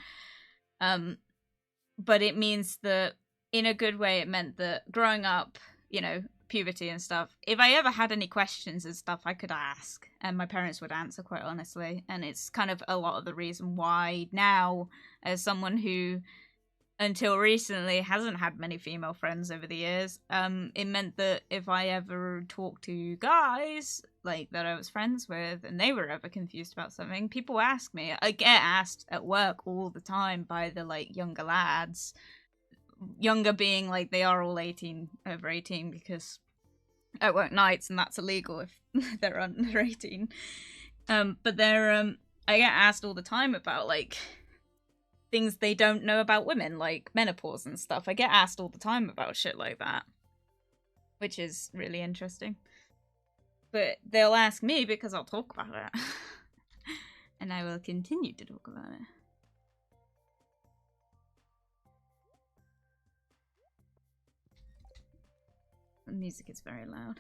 But it means that in a good way, it meant that growing up, you know, puberty and stuff, if I ever had any questions and stuff, I could ask, and my parents would answer quite honestly. And it's kind of a lot of the reason why now, as someone who until recently hasn't had many female friends over the years, it meant that if I ever talked to guys like that I was friends with and they were ever confused about something, people ask me. I get asked at work all the time by the like younger lads, younger being like they are all 18, over 18, because I work nights and that's illegal if they're under 18. But they're I get asked all the time about like things they don't know about women, like menopause and stuff. I get asked all the time about shit like that, which is really interesting. But they'll ask me because I'll talk about it. And I will continue to talk about it. The music is very loud.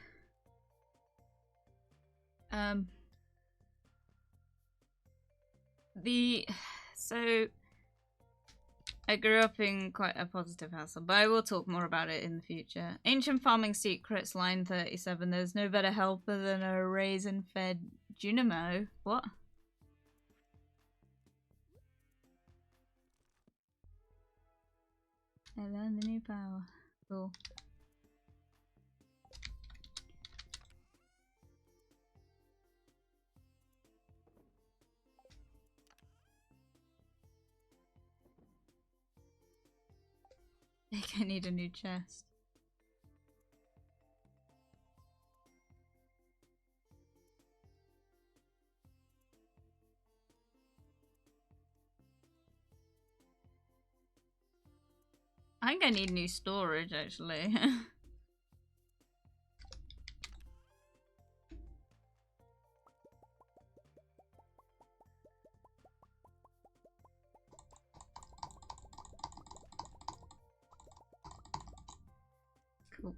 So I grew up in quite a positive household, but I will talk more about it in the future. Ancient Farming Secrets, line 37. There's no better helper than a raisin-fed Junimo. What? I learned the new power. Cool. I think I need a new chest. I think I need new storage, actually. Cool.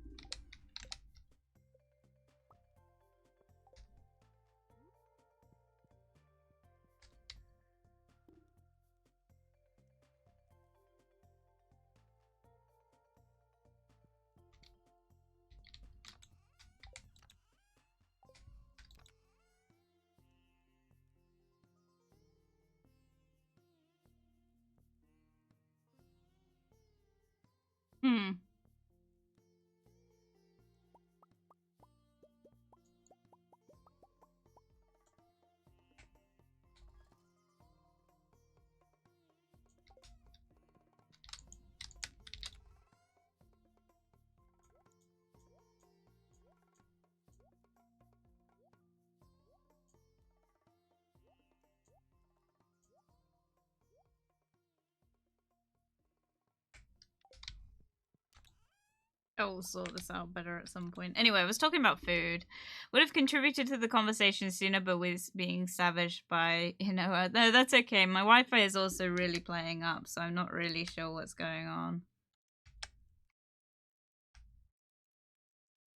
I'll sort this out better at some point. Anyway, I was talking about food. Would have contributed to the conversation sooner, but was being savaged by, no, that's okay. My Wi-Fi is also really playing up, so I'm not really sure what's going on.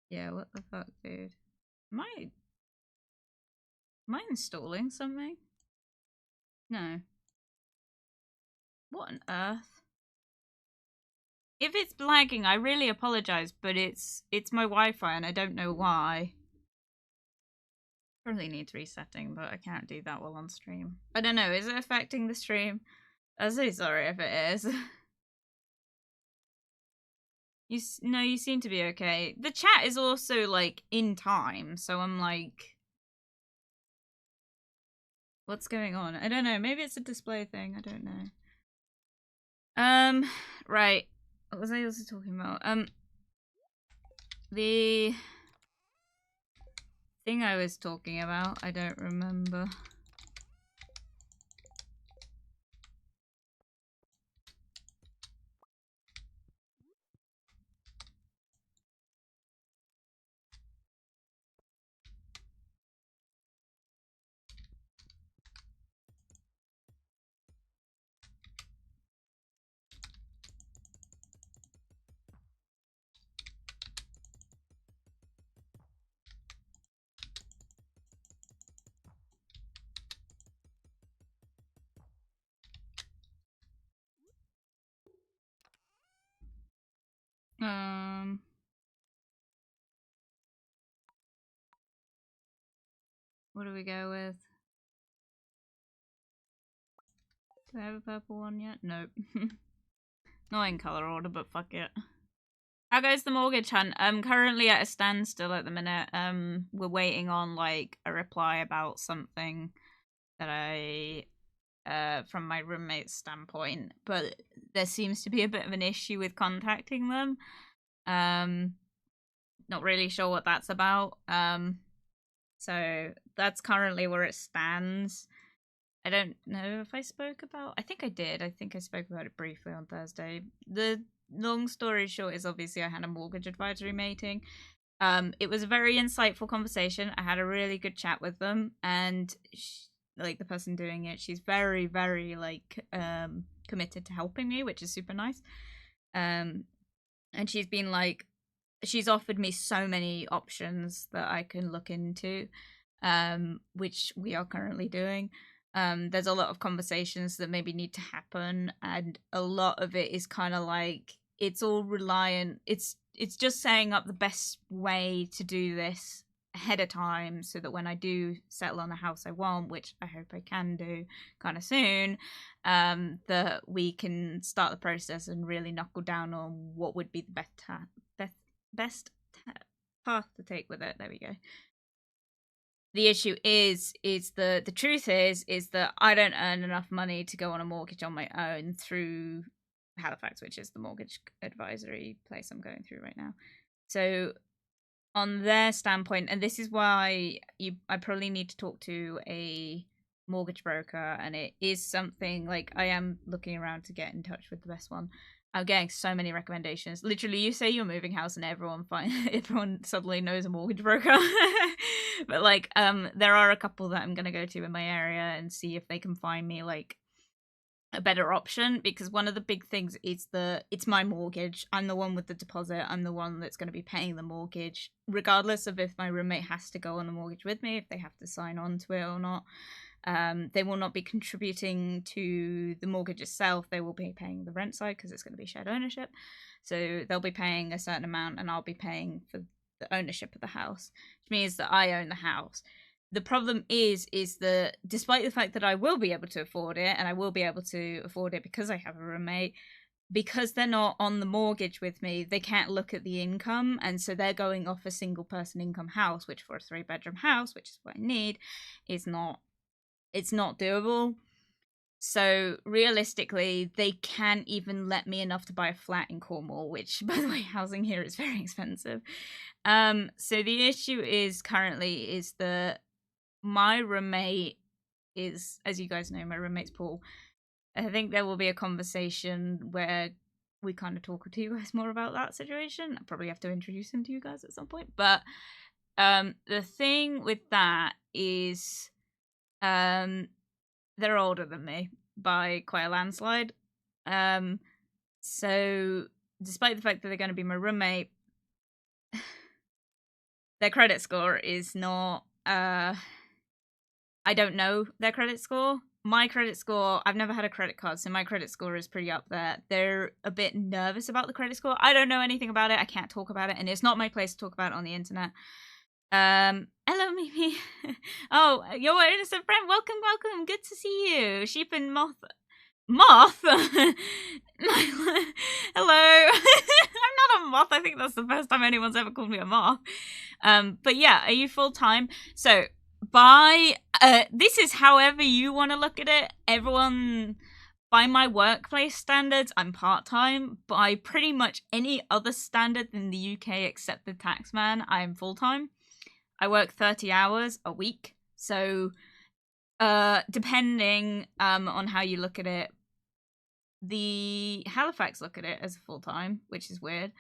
Yeah, what the fuck, dude? Am I installing something? No. What on earth? If it's lagging, I really apologize, but it's my Wi-Fi and I don't know why. Probably needs resetting, but I can't do that while on stream. I don't know, is it affecting the stream? I'm so sorry if it is. You seem to be okay. The chat is also, like, in time, so I'm like... What's going on? I don't know, maybe it's a display thing, I don't know. Right. What was I also talking about? The thing I was talking about, I don't remember. What do we go with? Do I have a purple one yet? Nope. Not in color order, but fuck it. How goes the mortgage hunt? I'm currently at a standstill at the minute. We're waiting on, like, a reply about something that I, from my roommate's standpoint, but there seems to be a bit of an issue with contacting them. Not really sure what that's about. So that's currently where it stands. I don't know if I spoke about... I think I did. I think I spoke about it briefly on Thursday. The long story short is obviously I had a mortgage advisory meeting. It was a very insightful conversation. I had a really good chat with them, and like the person doing it, she's very, very like committed to helping me, which is super nice. And she's been like, she's offered me so many options that I can look into, which we are currently doing. There's a lot of conversations that maybe need to happen, and a lot of it is kind of like, it's all reliant, it's just setting up the best way to do this ahead of time so that when I do settle on a house I want, which I hope I can do kind of soon, that we can start the process and really knuckle down on what would be the best path to take with it. There we go. The issue is the truth is that I don't earn enough money to go on a mortgage on my own through Halifax, which is the mortgage advisory place I'm going through right now. So on their standpoint, and this is why I probably need to talk to a mortgage broker, and it is something like I am looking around to get in touch with the best one. I'm getting so many recommendations. Literally, you say you're moving house and everyone suddenly knows a mortgage broker. But like, there are a couple that I'm gonna go to in my area and see if they can find me like a better option, because one of the big things is it's my mortgage. I'm the one with the deposit. I'm the one that's going to be paying the mortgage, regardless of if my roommate has to go on the mortgage with me, if they have to sign on to it or not. They will not be contributing to the mortgage itself. They will be paying the rent side because it's going to be shared ownership. So they'll be paying a certain amount and I'll be paying for the ownership of the house, which means that I own the house. The problem is that despite the fact that I will be able to afford it, and I will be able to afford it because I have a roommate, because they're not on the mortgage with me, they can't look at the income, and so they're going off a single person income house, which for a 3-bedroom house, which is what I need, it's not doable. So realistically, they can't even let me enough to buy a flat in Cornwall, which, by the way, housing here is very expensive. So the issue is currently is that my roommate is, as you guys know, my roommate's Paul. I think there will be a conversation where we kind of talk to you guys more about that situation. I probably have to introduce him to you guys at some point. But the thing with that is they're older than me by quite a landslide. So despite the fact that they're going to be my roommate, their credit score is not... I don't know their credit score. My credit score, I've never had a credit card, so my credit score is pretty up there. They're a bit nervous about the credit score. I don't know anything about it. I can't talk about it, and it's not my place to talk about it on the internet. Hello, Mimi. Oh, you're an innocent friend. Welcome, welcome. Good to see you. Sheep and moth. Moth? Hello. I'm not a moth. I think that's the first time anyone's ever called me a moth. But yeah, are you full-time? So... this is however you want to look at it. Everyone, by my workplace standards, I'm part-time. By pretty much any other standard in the UK except the taxman, I'm full-time. I work 30 hours a week. So, depending on how you look at it, the Halifax look at it as full-time, which is weird.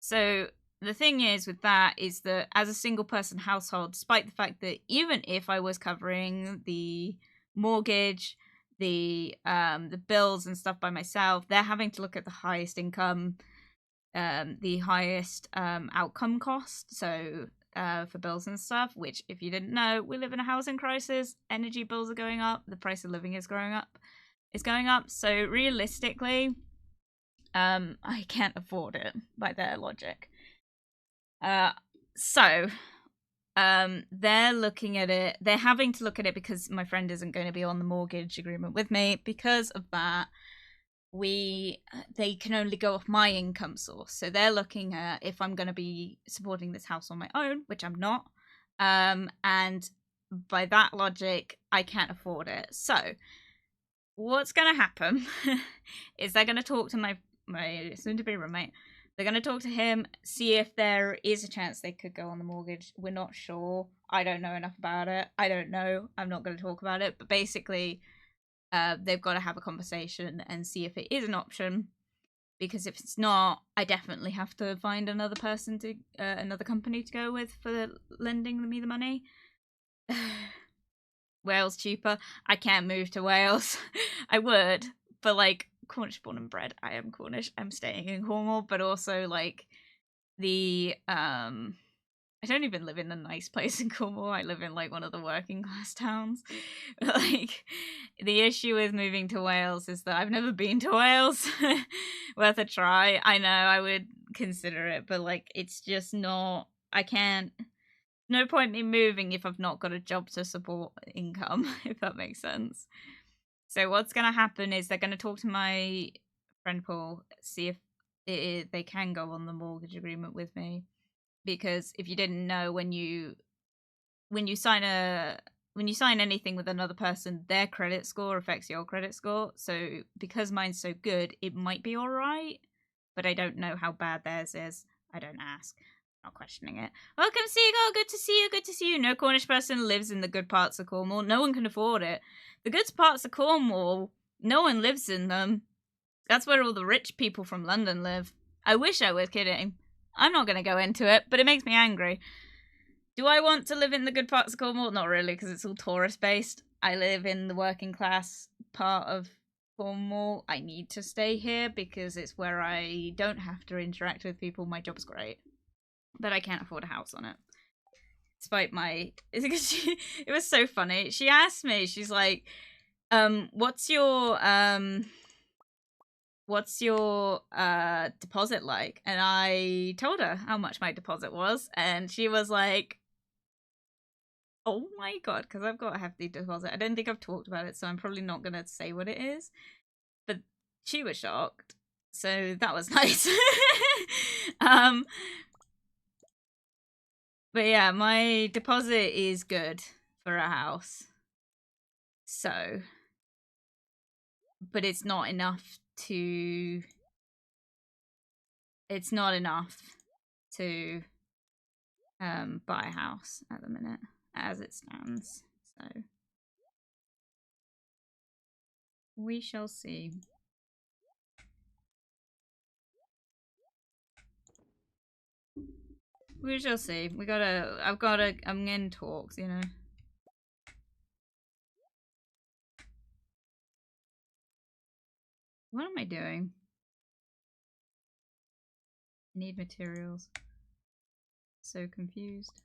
So... the thing is with that is that as a single person household, despite the fact that even if I was covering the mortgage, the bills and stuff by myself, they're having to look at the highest income, the highest outcome cost. So for bills and stuff, which if you didn't know, we live in a housing crisis. Energy bills are going up. The price of living is going up. So realistically, I can't afford it by their logic. So they're looking at it. They're having to look at it because my friend isn't going to be on the mortgage agreement with me. Because of that, they can only go off my income source. So they're looking at if I'm going to be supporting this house on my own, which I'm not. And by that logic, I can't afford it. So what's going to happen is they're going to talk to my soon-to-be roommate. They're going to talk to him, see if there is a chance they could go on the mortgage. We're not sure. I don't know enough about it. I don't know. I'm not going to talk about it. But basically, they've got to have a conversation and see if it is an option. Because if it's not, I definitely have to find another person to, another company to go with for lending me the money. Wales cheaper. I can't move to Wales. I would, but like, Cornish born and bred. I am Cornish. I'm staying in Cornwall, but also like I don't even live in a nice place in Cornwall. I live in like one of the working class towns. But, like, the issue with moving to Wales is that I've never been to Wales. Worth a try. I know I would consider it, but like it's just not. I can't. no point me moving if I've not got a job to support income, if that makes sense. So what's going to happen is they're going to talk to my friend Paul, see if they can go on the mortgage agreement with me. Because if you didn't know, when you sign anything with another person, their credit score affects your credit score. So because mine's so good, it might be all right, but I don't know how bad theirs is. I don't ask. Not questioning it. Welcome, Seagull. Good to see you. Good to see you. No Cornish person lives in the good parts of Cornwall. No one can afford it. The good parts of Cornwall, no one lives in them. That's where all the rich people from London live. I wish I was kidding. I'm not going to go into it, but it makes me angry. Do I want to live in the good parts of Cornwall? Not really, because it's all tourist-based. I live in the working class part of Cornwall. I need to stay here because it's where I don't have to interact with people. My job's great. But I can't afford a house on it. Despite my... It was so funny. She asked me, she's like, what's your deposit like? And I told her how much my deposit was, and she was like, oh my god, because I've got a hefty deposit. I don't think I've talked about it, so I'm probably not going to say what it is. But she was shocked, so that was nice. But yeah, my deposit is good for a house. So, but it's not enough to... It's not enough to buy a house at the minute, as it stands. So, we shall see. We shall see. I'm in talks, you know. What am I doing? Need materials. So confused.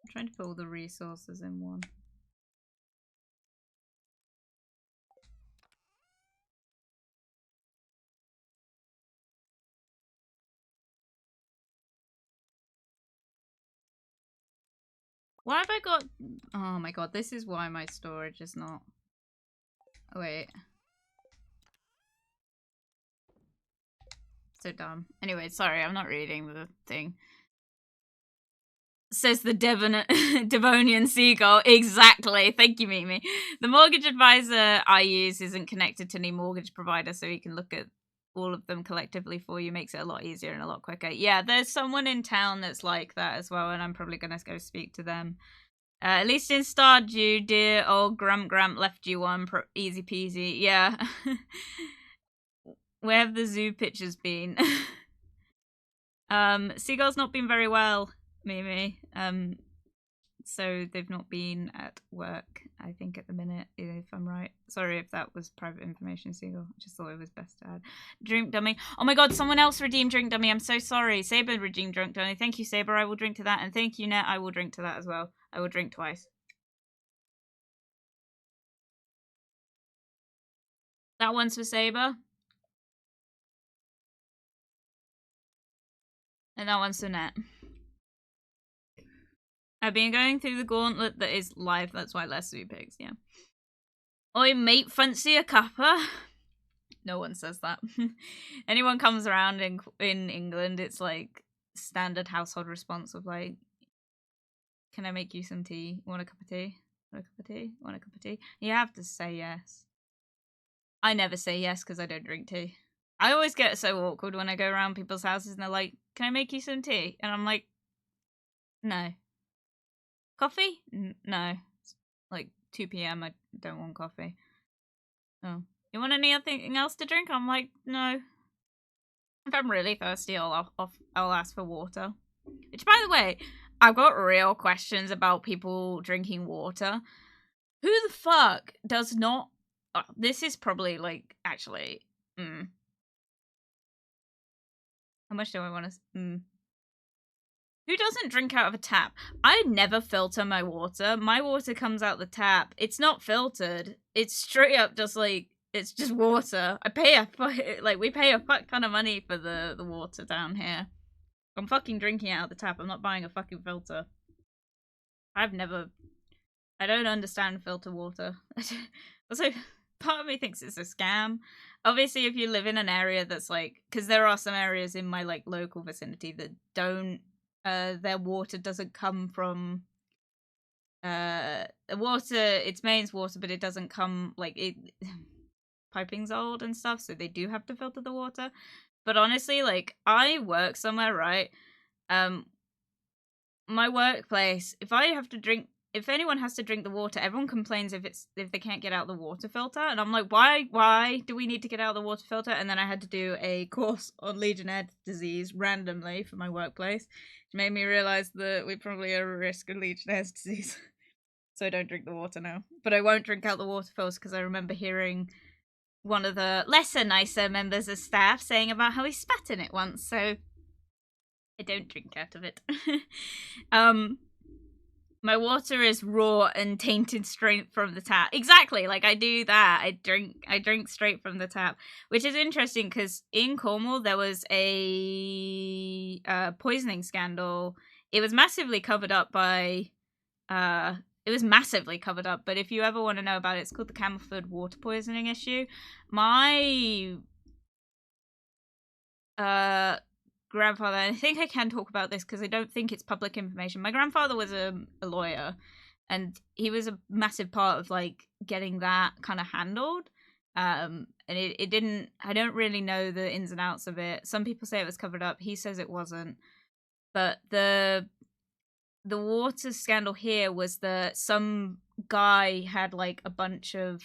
I'm trying to put all the resources in one. Why have I got... Oh my god, this is why my storage is not... Oh wait. So dumb. Anyway, sorry, I'm not reading the thing. Says the Devonian seagull. Exactly. Thank you, Mimi. The mortgage advisor I use isn't connected to any mortgage provider, so you can look at all of them collectively for you. Makes it a lot easier and a lot quicker. Yeah, there's someone in town that's like that as well, and I'm probably going to go speak to them. At least in Stardew, dear old Grump left you one. Easy peasy. Yeah. Where have the zoo pictures been? Seagull's not been very well, Mimi. So they've not been at work, I think, at the minute, if I'm right. Sorry if that was private information, Seagull. I just thought it was best to add. Drink Dummy. Oh my god, someone else redeemed Drink Dummy. I'm so sorry. Saber redeemed Drink Dummy. Thank you, Saber. I will drink to that. And thank you, Net. I will drink to that as well. I will drink twice. That one's for Saber. And that one's for Net. I've been going through the gauntlet that is live. That's why less zoo pigs, yeah. Oi, mate, fancy a cuppa? No one says that. Anyone comes around in England, it's like standard household response of like, can I make you some tea? Want a cup of tea? Want a cup of tea? Want a cup of tea? You have to say yes. I never say yes because I don't drink tea. I always get so awkward when I go around people's houses and they're like, can I make you some tea? And I'm like, no. Coffee? No. It's like 2 p.m. I don't want coffee. Oh. You want anything else to drink? I'm like, no. If I'm really thirsty, I'll ask for water. Which, by the way, I've got real questions about people drinking water. Who the fuck does not... Oh, this is probably, like, actually... How much do I want to... Who doesn't drink out of a tap? I never filter my water. My water comes out the tap. It's not filtered. It's straight up just like, it's just water. We pay a fuck ton of money for the water down here. I'm fucking drinking out of the tap. I'm not buying a fucking filter. I don't understand filter water. Also, part of me thinks it's a scam. Obviously, if you live in an area that's like, because there are some areas in my like local vicinity that don't, their water doesn't come from, water, it's mains water, but it doesn't come, like, it, piping's old and stuff, so they do have to filter the water. But honestly, like, I work somewhere, right? My workplace, if anyone has to drink the water, everyone complains if they can't get out the water filter, and I'm like, why do we need to get out the water filter? And then I had to do a course on Legionnaires' disease randomly for my workplace, which made me realize that we probably are at risk of Legionnaires' disease. So I don't drink the water now, but I won't drink out the water filter because I remember hearing one of the nicer members of staff saying about how he spat in it once, so I don't drink out of it. My water is raw and tainted straight from the tap. Exactly, like I do that. I drink straight from the tap, which is interesting because in Cornwall there was a poisoning scandal. It was massively covered up by but if you ever want to know about it, it's called the Camelford water poisoning issue. My grandfather, I think I can talk about this because I don't think it's public information. My grandfather was a lawyer, and he was a massive part of like getting that kind of handled. And it didn't. I don't really know the ins and outs of it. Some people say it was covered up. He says it wasn't. But the water scandal here was that some guy had like a bunch of.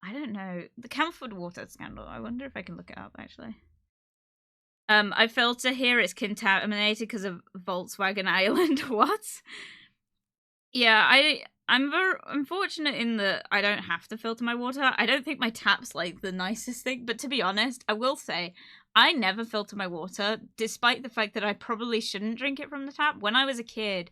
I don't know, the Camelford water scandal. I wonder if I can look it up actually. I filter here. It's contaminated because of Volkswagen Island. What? Yeah, I'm fortunate in that I don't have to filter my water. I don't think my tap's like the nicest thing, but to be honest, I will say I never filter my water, despite the fact that I probably shouldn't drink it from the tap. When I was a kid,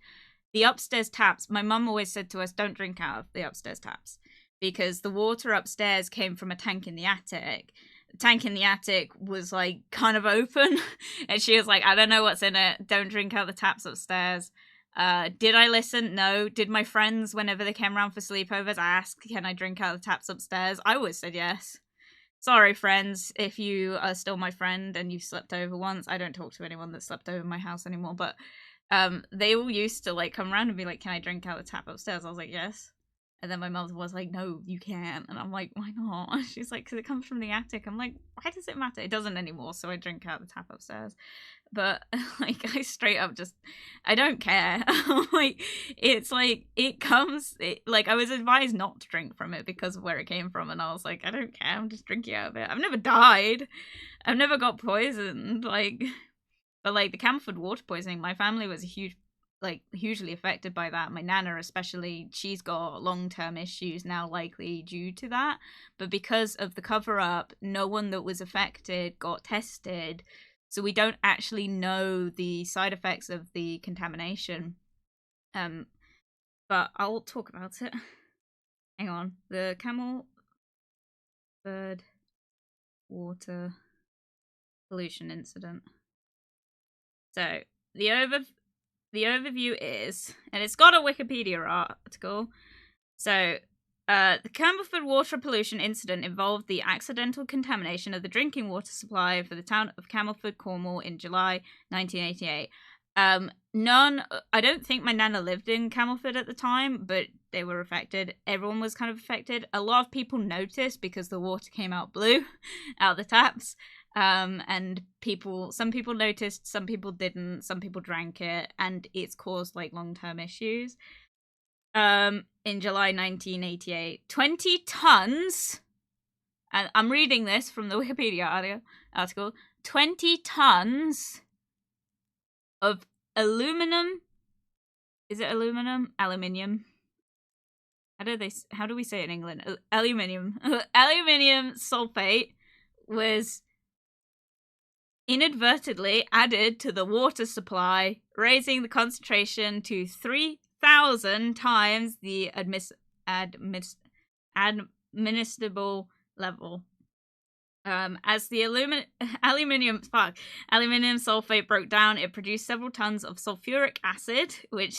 the upstairs taps, my mum always said to us, don't drink out of the upstairs taps, because the water upstairs came from a tank in the attic. Tank in the attic was like kind of open, and she was like, I don't know what's in it, don't drink out the taps upstairs. Did I listen? No. Did my friends, whenever they came around for sleepovers, ask, can I drink out the taps upstairs? I always said yes. Sorry, friends, if you are still my friend and you've slept over once. I don't talk to anyone that slept over my house anymore, but they all used to like come around and be like, can I drink out the tap upstairs? I was like, yes. And then my mother was like, no, you can't. And I'm like, why not? She's like, because it comes from the attic. I'm like, why does it matter? It doesn't anymore, so I drink out the tap upstairs. But, like, I straight up just, I don't care. Like, it's like, like, I was advised not to drink from it because of where it came from. And I was like, I don't care. I'm just drinking out of it. I've never died. I've never got poisoned. Like, but, like, the Camelford water poisoning, my family was hugely affected by that. My nana especially, she's got long-term issues now likely due to that, but because of the cover-up, no one that was affected got tested, so we don't actually know the side effects of the contamination. But I'll talk about it. Hang on. The Camelford water pollution incident. So the overview is, and it's got a Wikipedia article. So, the Camelford water pollution incident involved the accidental contamination of the drinking water supply for the town of Camelford, Cornwall in July 1988. I don't think my nana lived in Camelford at the time, but they were affected. Everyone was kind of affected. A lot of people noticed because the water came out blue out the taps. And some people noticed, some people didn't, some people drank it, and it's caused like long-term issues. In July 1988, 20 tons, and I'm reading this from the Wikipedia article, 20 tons of aluminum. Is it aluminum? Aluminium. How do we say it in England? Aluminium. Aluminium sulfate was inadvertently added to the water supply, raising the concentration to 3,000 times the administrable level. As the aluminium sulfate broke down, it produced several tons of sulfuric acid, which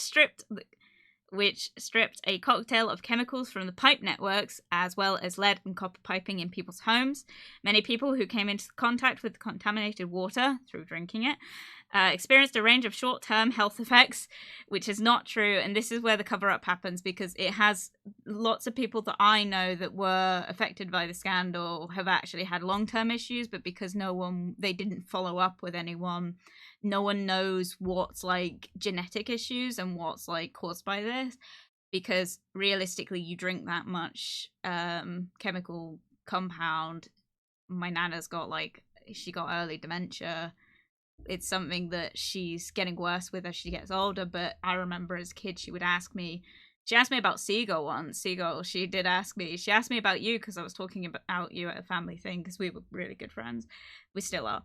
stripped a cocktail of chemicals from the pipe networks, as well as lead and copper piping in people's homes. Many people who came into contact with contaminated water through drinking it experienced a range of short-term health effects, which is not true. And this is where the cover-up happens, because it has lots of people that I know that were affected by the scandal have actually had long-term issues, but because they didn't follow up with anyone, no one knows what's like genetic issues and what's like caused by this, because realistically you drink that much chemical compound. My nana's got she got early dementia. It's something that she's getting worse with as she gets older, but I remember as a kid she asked me about Seagull once. Seagull, she asked me about you, because I was talking about you at a family thing, because we were really good friends. We still are.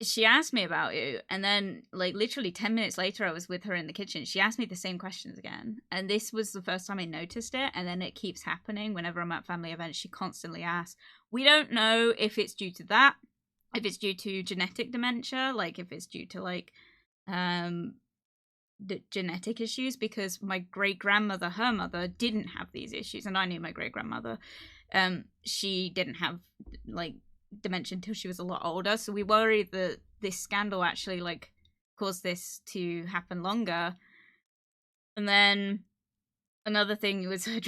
She asked me about you, and then literally 10 minutes later I was with her in the kitchen. She asked me the same questions again, and this was the first time I noticed it, and then it keeps happening whenever I'm at family events. She constantly asks. We don't know if it's due to that, if it's due to genetic dementia, if it's due to the genetic issues, because my great-grandmother, her mother, didn't have these issues, and I knew my great-grandmother. She didn't have dementia until she was a lot older, so we worry that this scandal actually caused this to happen longer. And then another thing was her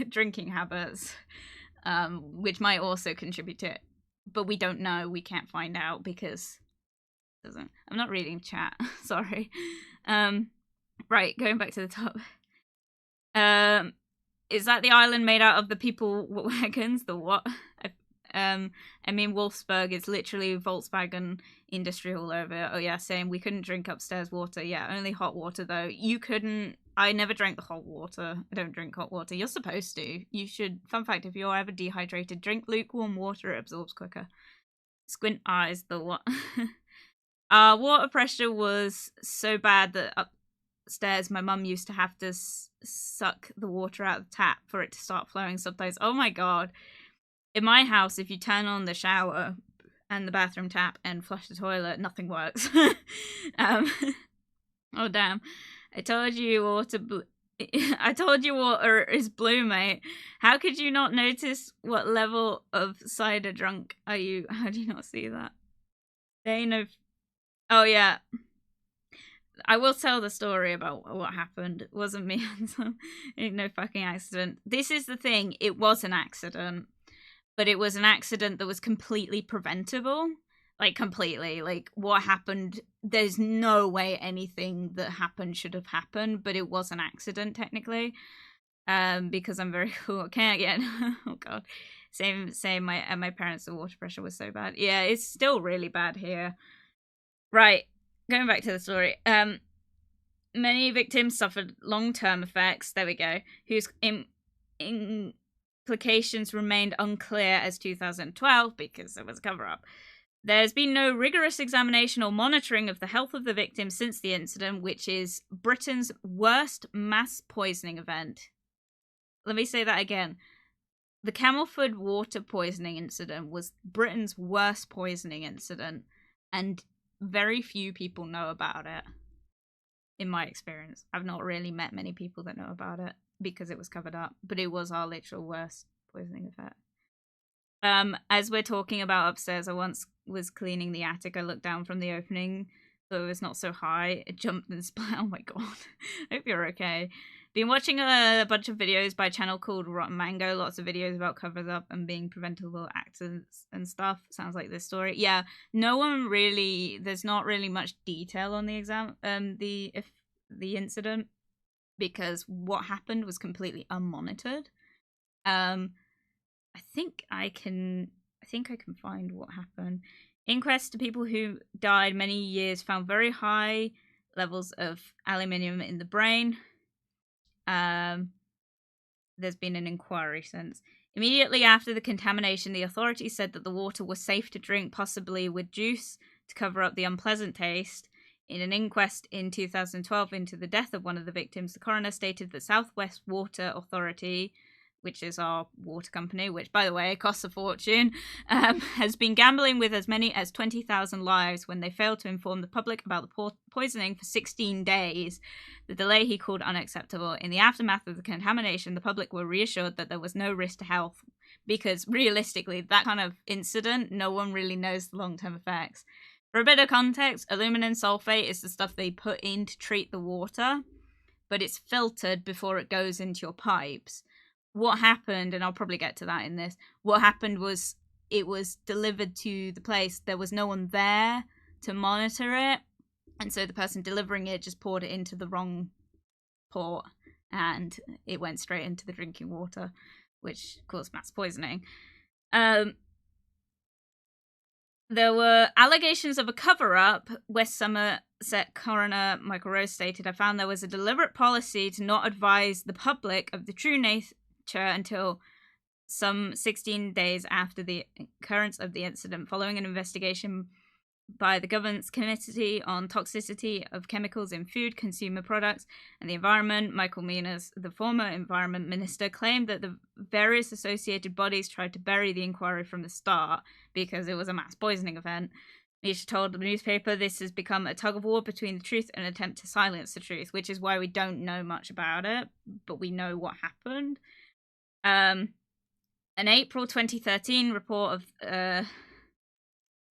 drinking habits, which might also contribute to it, but we don't know. We can't find out because I'm not reading chat. Sorry. Right, going back to the top. Is that the island made out of the people wagons? The what? I mean, Wolfsburg is literally Volkswagen industry all over. Oh yeah, same. We couldn't drink upstairs water. Yeah, only hot water though. You couldn't. I never drank the hot water. I don't drink hot water. You're supposed to. You should. Fun fact: if you're ever dehydrated, drink lukewarm water. It absorbs quicker. Squint eyes. The what? Water pressure was so bad that upstairs my mum used to have to suck the water out of the tap for it to start flowing sometimes. Oh my god. In my house, if you turn on the shower and the bathroom tap and flush the toilet, nothing works. Oh damn! I told you water is blue, mate. How could you not notice? What level of cider drunk are you? How do you not see that? They know. Oh yeah. I will tell the story about what happened. It wasn't me. No fucking accident. This is the thing. It was an accident. But it was an accident that was completely preventable. Completely. What happened, there's no way anything that happened should have happened, but it was an accident, technically. Because I'm very cool. Can't get... Oh, God. Same. My parents' water pressure was so bad. Yeah, it's still really bad here. Right. Going back to the story. Many victims suffered long-term effects. There we go. Whose implications remained unclear as 2012 because there was a cover-up. There's been no rigorous examination or monitoring of the health of the victims since the incident, which is Britain's worst mass poisoning event. Let me say that again. The Camelford water poisoning incident was Britain's worst poisoning incident, and very few people know about it, in my experience. I've not really met many people that know about it, because it was covered up, but it was our literal worst poisoning effect. As we're talking about upstairs, I once was cleaning the attic. I looked down from the opening, though it was not so high. It jumped and splat. Oh my god. I hope you're okay. Been watching a bunch of videos by a channel called Rotten Mango. Lots of videos about covers up and being preventable accidents and stuff. Sounds like this story. Yeah, no one really. There's not really much detail on the the incident, because what happened was completely unmonitored. I think I can find what happened. Inquests to people who died many years found very high levels of aluminium in the brain. There's been an inquiry since. Immediately after the contamination, the authorities said that the water was safe to drink, possibly with juice to cover up the unpleasant taste. In an inquest in 2012 into the death of one of the victims, the coroner stated that Southwest Water Authority, which is our water company, which, by the way, costs a fortune, has been gambling with as many as 20,000 lives when they failed to inform the public about the poisoning for 16 days. The delay he called unacceptable. In the aftermath of the contamination, the public were reassured that there was no risk to health, because realistically, that kind of incident, no one really knows the long-term effects. For a bit of context, aluminum sulfate is the stuff they put in to treat the water, but it's filtered before it goes into your pipes. What happened, and I'll probably get to that in this, what happened was it was delivered to the place. There was no one there to monitor it, and so the person delivering it just poured it into the wrong port, and it went straight into the drinking water, which caused mass poisoning. There were allegations of a cover-up. West Somerset coroner Michael Rose stated, "I found there was a deliberate policy to not advise the public of the true nature until some 16 days after the occurrence of the incident, following an investigation by the government's Committee on Toxicity of Chemicals in Food, Consumer Products and the Environment. Michael Meaners, the former Environment Minister, claimed that the various associated bodies tried to bury the inquiry from the start because it was a mass poisoning event. Misha told the newspaper this has become a tug-of-war between the truth and an attempt to silence the truth, which is why we don't know much about it, but we know what happened." An April 2013 report of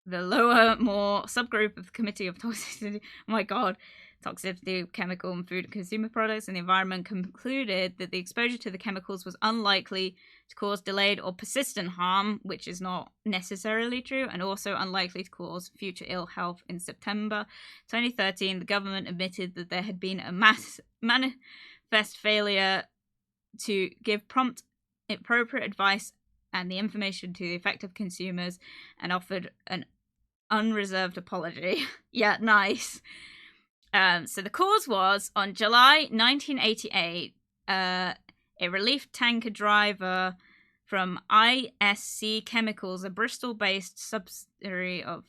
the Lower Moor subgroup of the Committee of Toxicity, oh my god, Toxicity of Chemical and Food and Consumer Products and the Environment concluded that the exposure to the chemicals was unlikely to cause delayed or persistent harm, which is not necessarily true, and also unlikely to cause future ill health. In September 2013, the government admitted that there had been a manifest failure to give prompt, appropriate advice and the information to the affected consumers and offered an unreserved apology. Yeah, nice. So the cause was, on July 1988, a relief tanker driver from ISC Chemicals, a Bristol-based subsidiary of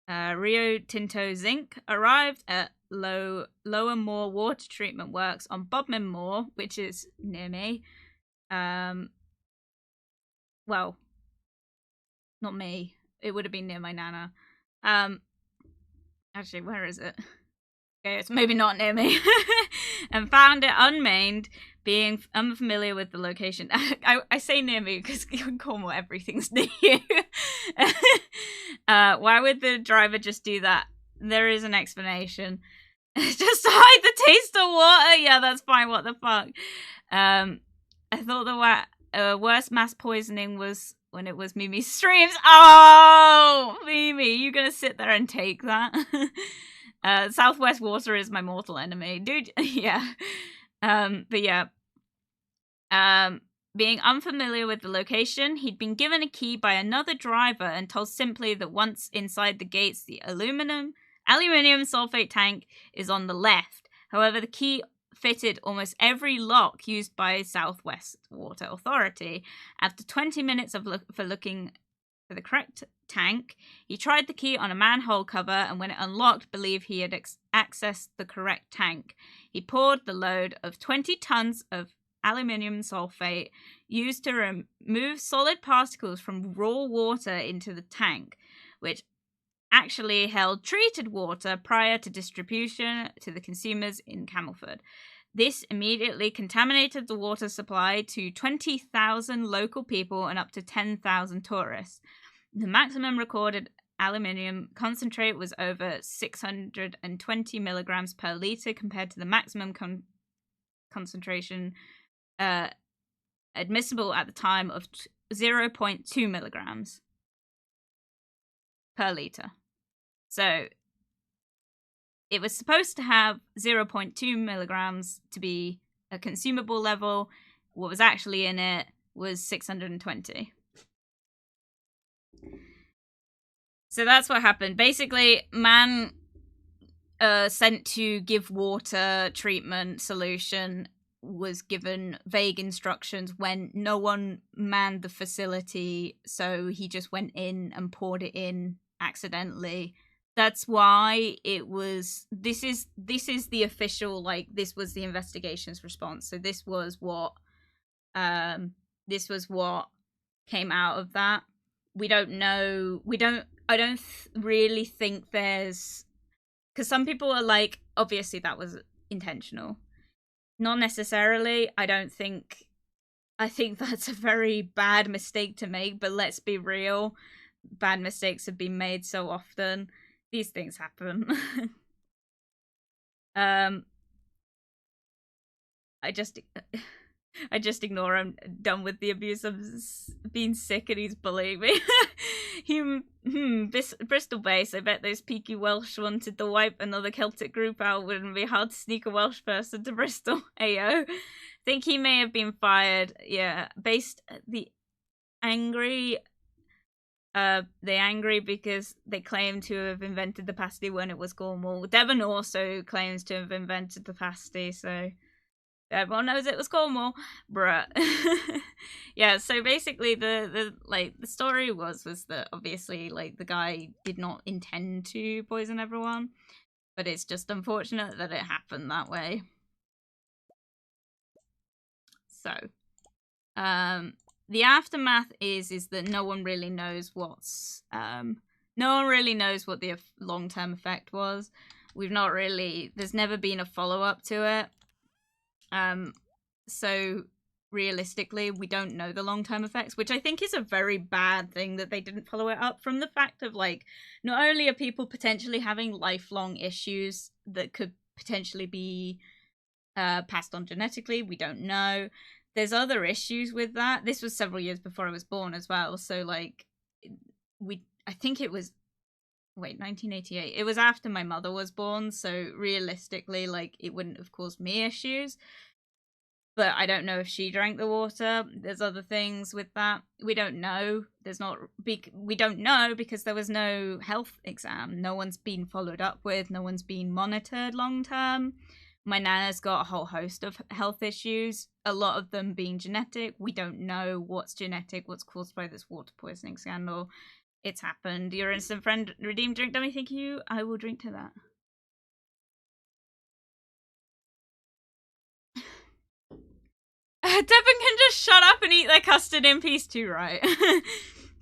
Rio Tinto Zinc, arrived at Lower Moor Water Treatment Works on Bodmin Moor, which is near me. Well, not me. It would have been near my nana. Actually, where is it? Okay, it's maybe not near me. And found it unmanned, being unfamiliar with the location. I say near me because in Cornwall everything's near you. Why would the driver just do that? There is an explanation. Just to hide the taste of water. Yeah, that's fine. What the fuck? I thought the worst mass poisoning was when it was Mimi's streams. Oh, Mimi, you gonna sit there and take that? Southwest Water is my mortal enemy, dude. Yeah. But yeah. Being unfamiliar with the location, he'd been given a key by another driver and told simply that once inside the gates, the aluminium sulfate tank is on the left. However, the key fitted almost every lock used by Southwest Water Authority. After 20 minutes of looking for the correct tank, he tried the key on a manhole cover and when it unlocked, believed he had accessed the correct tank. He poured the load of 20 tons of aluminium sulfate used to remove solid particles from raw water into the tank, which actually held treated water prior to distribution to the consumers in Camelford. This immediately contaminated the water supply to 20,000 local people and up to 10,000 tourists. The maximum recorded aluminium concentrate was over 620 milligrams per litre compared to the maximum concentration admissible at the time of 0.2 milligrams per litre. So it was supposed to have 0.2 milligrams to be a consumable level. What was actually in it was 620. So that's what happened. Basically, man sent to give water treatment solution was given vague instructions when no one manned the facility, so he just went in and poured it in accidentally. That's why it was. This is the official, like, this was the investigation's response. So this was what came out of that. We don't know. I don't really think there's, because some people are like, obviously that was intentional. Not necessarily. I think that's a very bad mistake to make, but let's be real. Bad mistakes have been made so often. These things happen. I just ignore him. Done with the abuse of being sick and he's bullying me. Bristol base. I bet those peaky Welsh wanted to wipe another Celtic group out. Wouldn't be hard to sneak a Welsh person to Bristol. Ayo. Think he may have been fired. Yeah, based the angry because they claim to have invented the pasty when it was Cornwall. Devon also claims to have invented the pasty, so everyone knows it was Cornwall, bruh. Yeah, so basically the story was that obviously, like, the guy did not intend to poison everyone, but it's just unfortunate that it happened that way. So, the aftermath is that no one really knows what the long-term effect was. There's never been a follow-up to it. So realistically, we don't know the long-term effects, which I think is a very bad thing that they didn't follow it up, from the fact of, like, not only are people potentially having lifelong issues that could potentially be passed on genetically, we don't know. There's other issues with that. This was several years before I was born as well, so, like, I think it was 1988. It was after my mother was born, so realistically, like, it wouldn't have caused me issues. But I don't know if she drank the water. There's other things with that. We don't know. We don't know because there was no health exam. No one's been followed up with. No one's been monitored long term. My nana's got a whole host of health issues, a lot of them being genetic. We don't know what's genetic, what's caused by this water poisoning scandal. It's happened. Your instant friend redeemed drink dummy, thank you. I will drink to that. Devon can just shut up and eat their custard in peace too, right?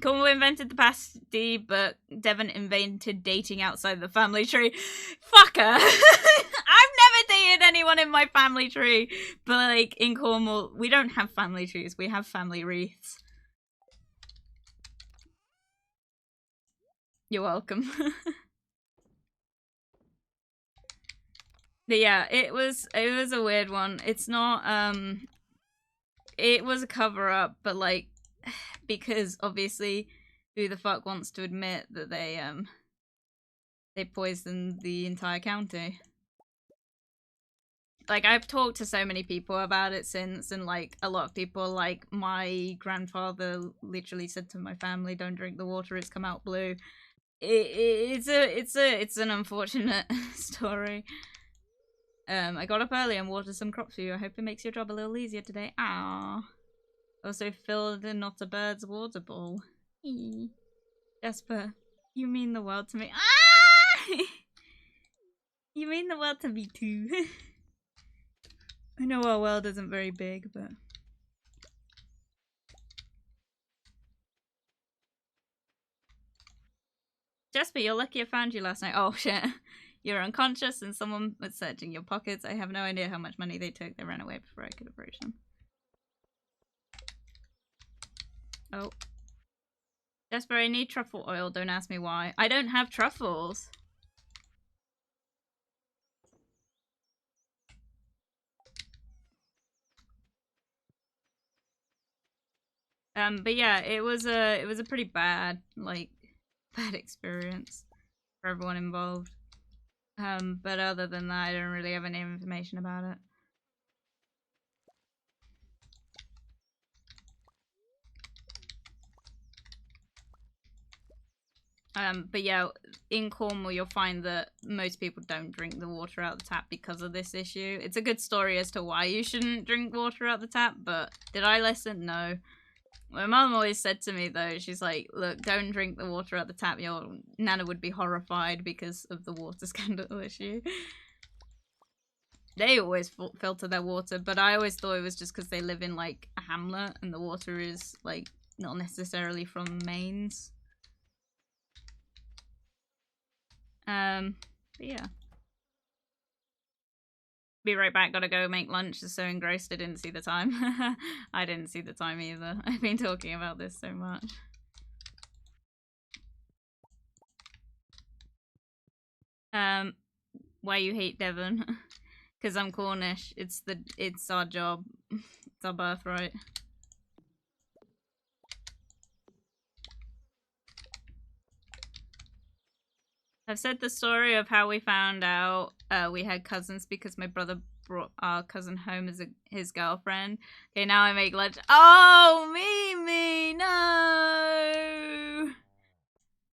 Cornwall invented the pasty, but Devon invented dating outside the family tree. Fuck her. I've never dated anyone in my family tree. But, like, in Cornwall, we don't have family trees. We have family wreaths. You're welcome. But yeah, it was a weird one. It's not, it was a cover-up, but, like, because obviously who the fuck wants to admit that they poisoned the entire county? Like, I've talked to so many people about it since, and, like, a lot of people, like, my grandfather literally said to my family, don't drink the water, it's come out blue. It's an unfortunate story. I got up early and watered some crops for you. I hope it makes your job a little easier today. Ah. Also filled in not a bird's water bowl. Jasper, you mean the world to me. Ah! You mean the world to me too. I know our world isn't very big, but... Jasper, you're lucky I found you last night. Oh shit. You're unconscious and someone was searching your pockets. I have no idea how much money they took. They ran away before I could approach them. Oh. Jasper, I need truffle oil. Don't ask me why. I don't have truffles. But yeah, it was a pretty bad, like, bad experience for everyone involved. But other than that, I don't really have any information about it. But yeah, in Cornwall, you'll find that most people don't drink the water out the tap because of this issue. It's a good story as to why you shouldn't drink water out the tap, but did I listen? No. My mum always said to me, though, she's like, look, don't drink the water out the tap. Your Nana would be horrified because of the water scandal issue. They always filter their water, but I always thought it was just because they live in, like, a hamlet and the water is, like, not necessarily from mains. But yeah. Be right back, gotta go make lunch. Just so engrossed I didn't see the time. I didn't see the time either. I've been talking about this so much. Why you hate Devon? Because I'm Cornish. It's our job. It's our birthright. I've said the story of how we found out we had cousins because my brother brought our cousin home as his girlfriend. Okay, now I make lunch. Oh, Mimi, no!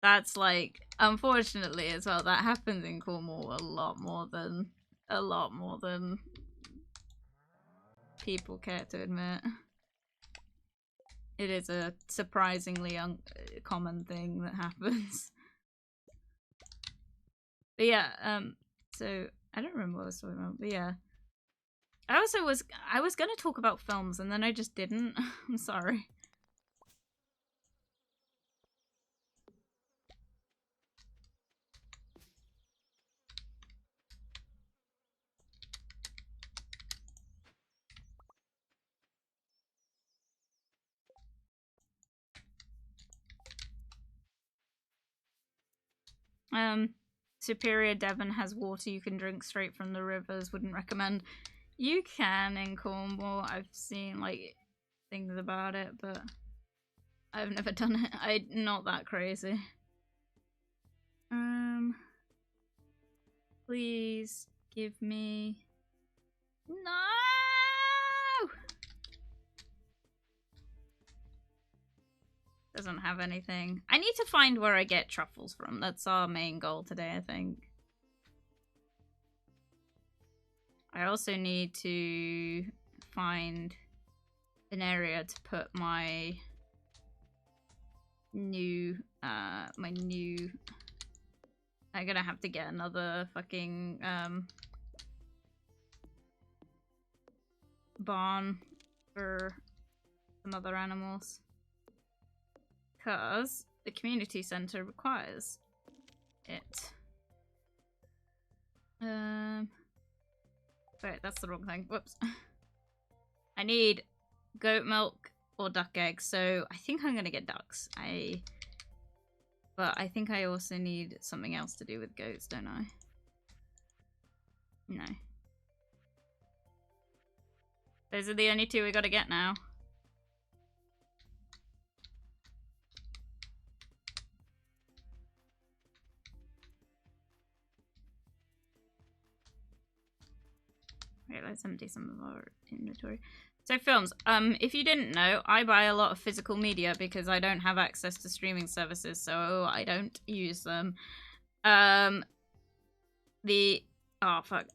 That's like, unfortunately as well, that happens in Cornwall a lot more than people care to admit. It is a surprisingly common thing that happens. But yeah, so I don't remember what I was talking about, but yeah. I was gonna talk about films and then I just didn't. I'm sorry. Superior Devon has water you can drink straight from the rivers. Wouldn't recommend. You can in Cornwall. I've seen like things about it, but I've never done it. I'm not that crazy. Please give me. No! Doesn't have anything. I need to find where I get truffles from. That's our main goal today, I think. I also need to find an area to put my new, I'm gonna have to get another fucking, barn for some other animals. Because the community center requires it. Wait, that's the wrong thing. Whoops. I need goat milk or duck eggs, so I think I'm gonna get ducks. But I think I also need something else to do with goats, don't I? No. Those are the only two we gotta get now. Wait, let's empty some of our inventory. So films, if you didn't know, I buy a lot of physical media because I don't have access to streaming services, so I don't use them. Oh fuck.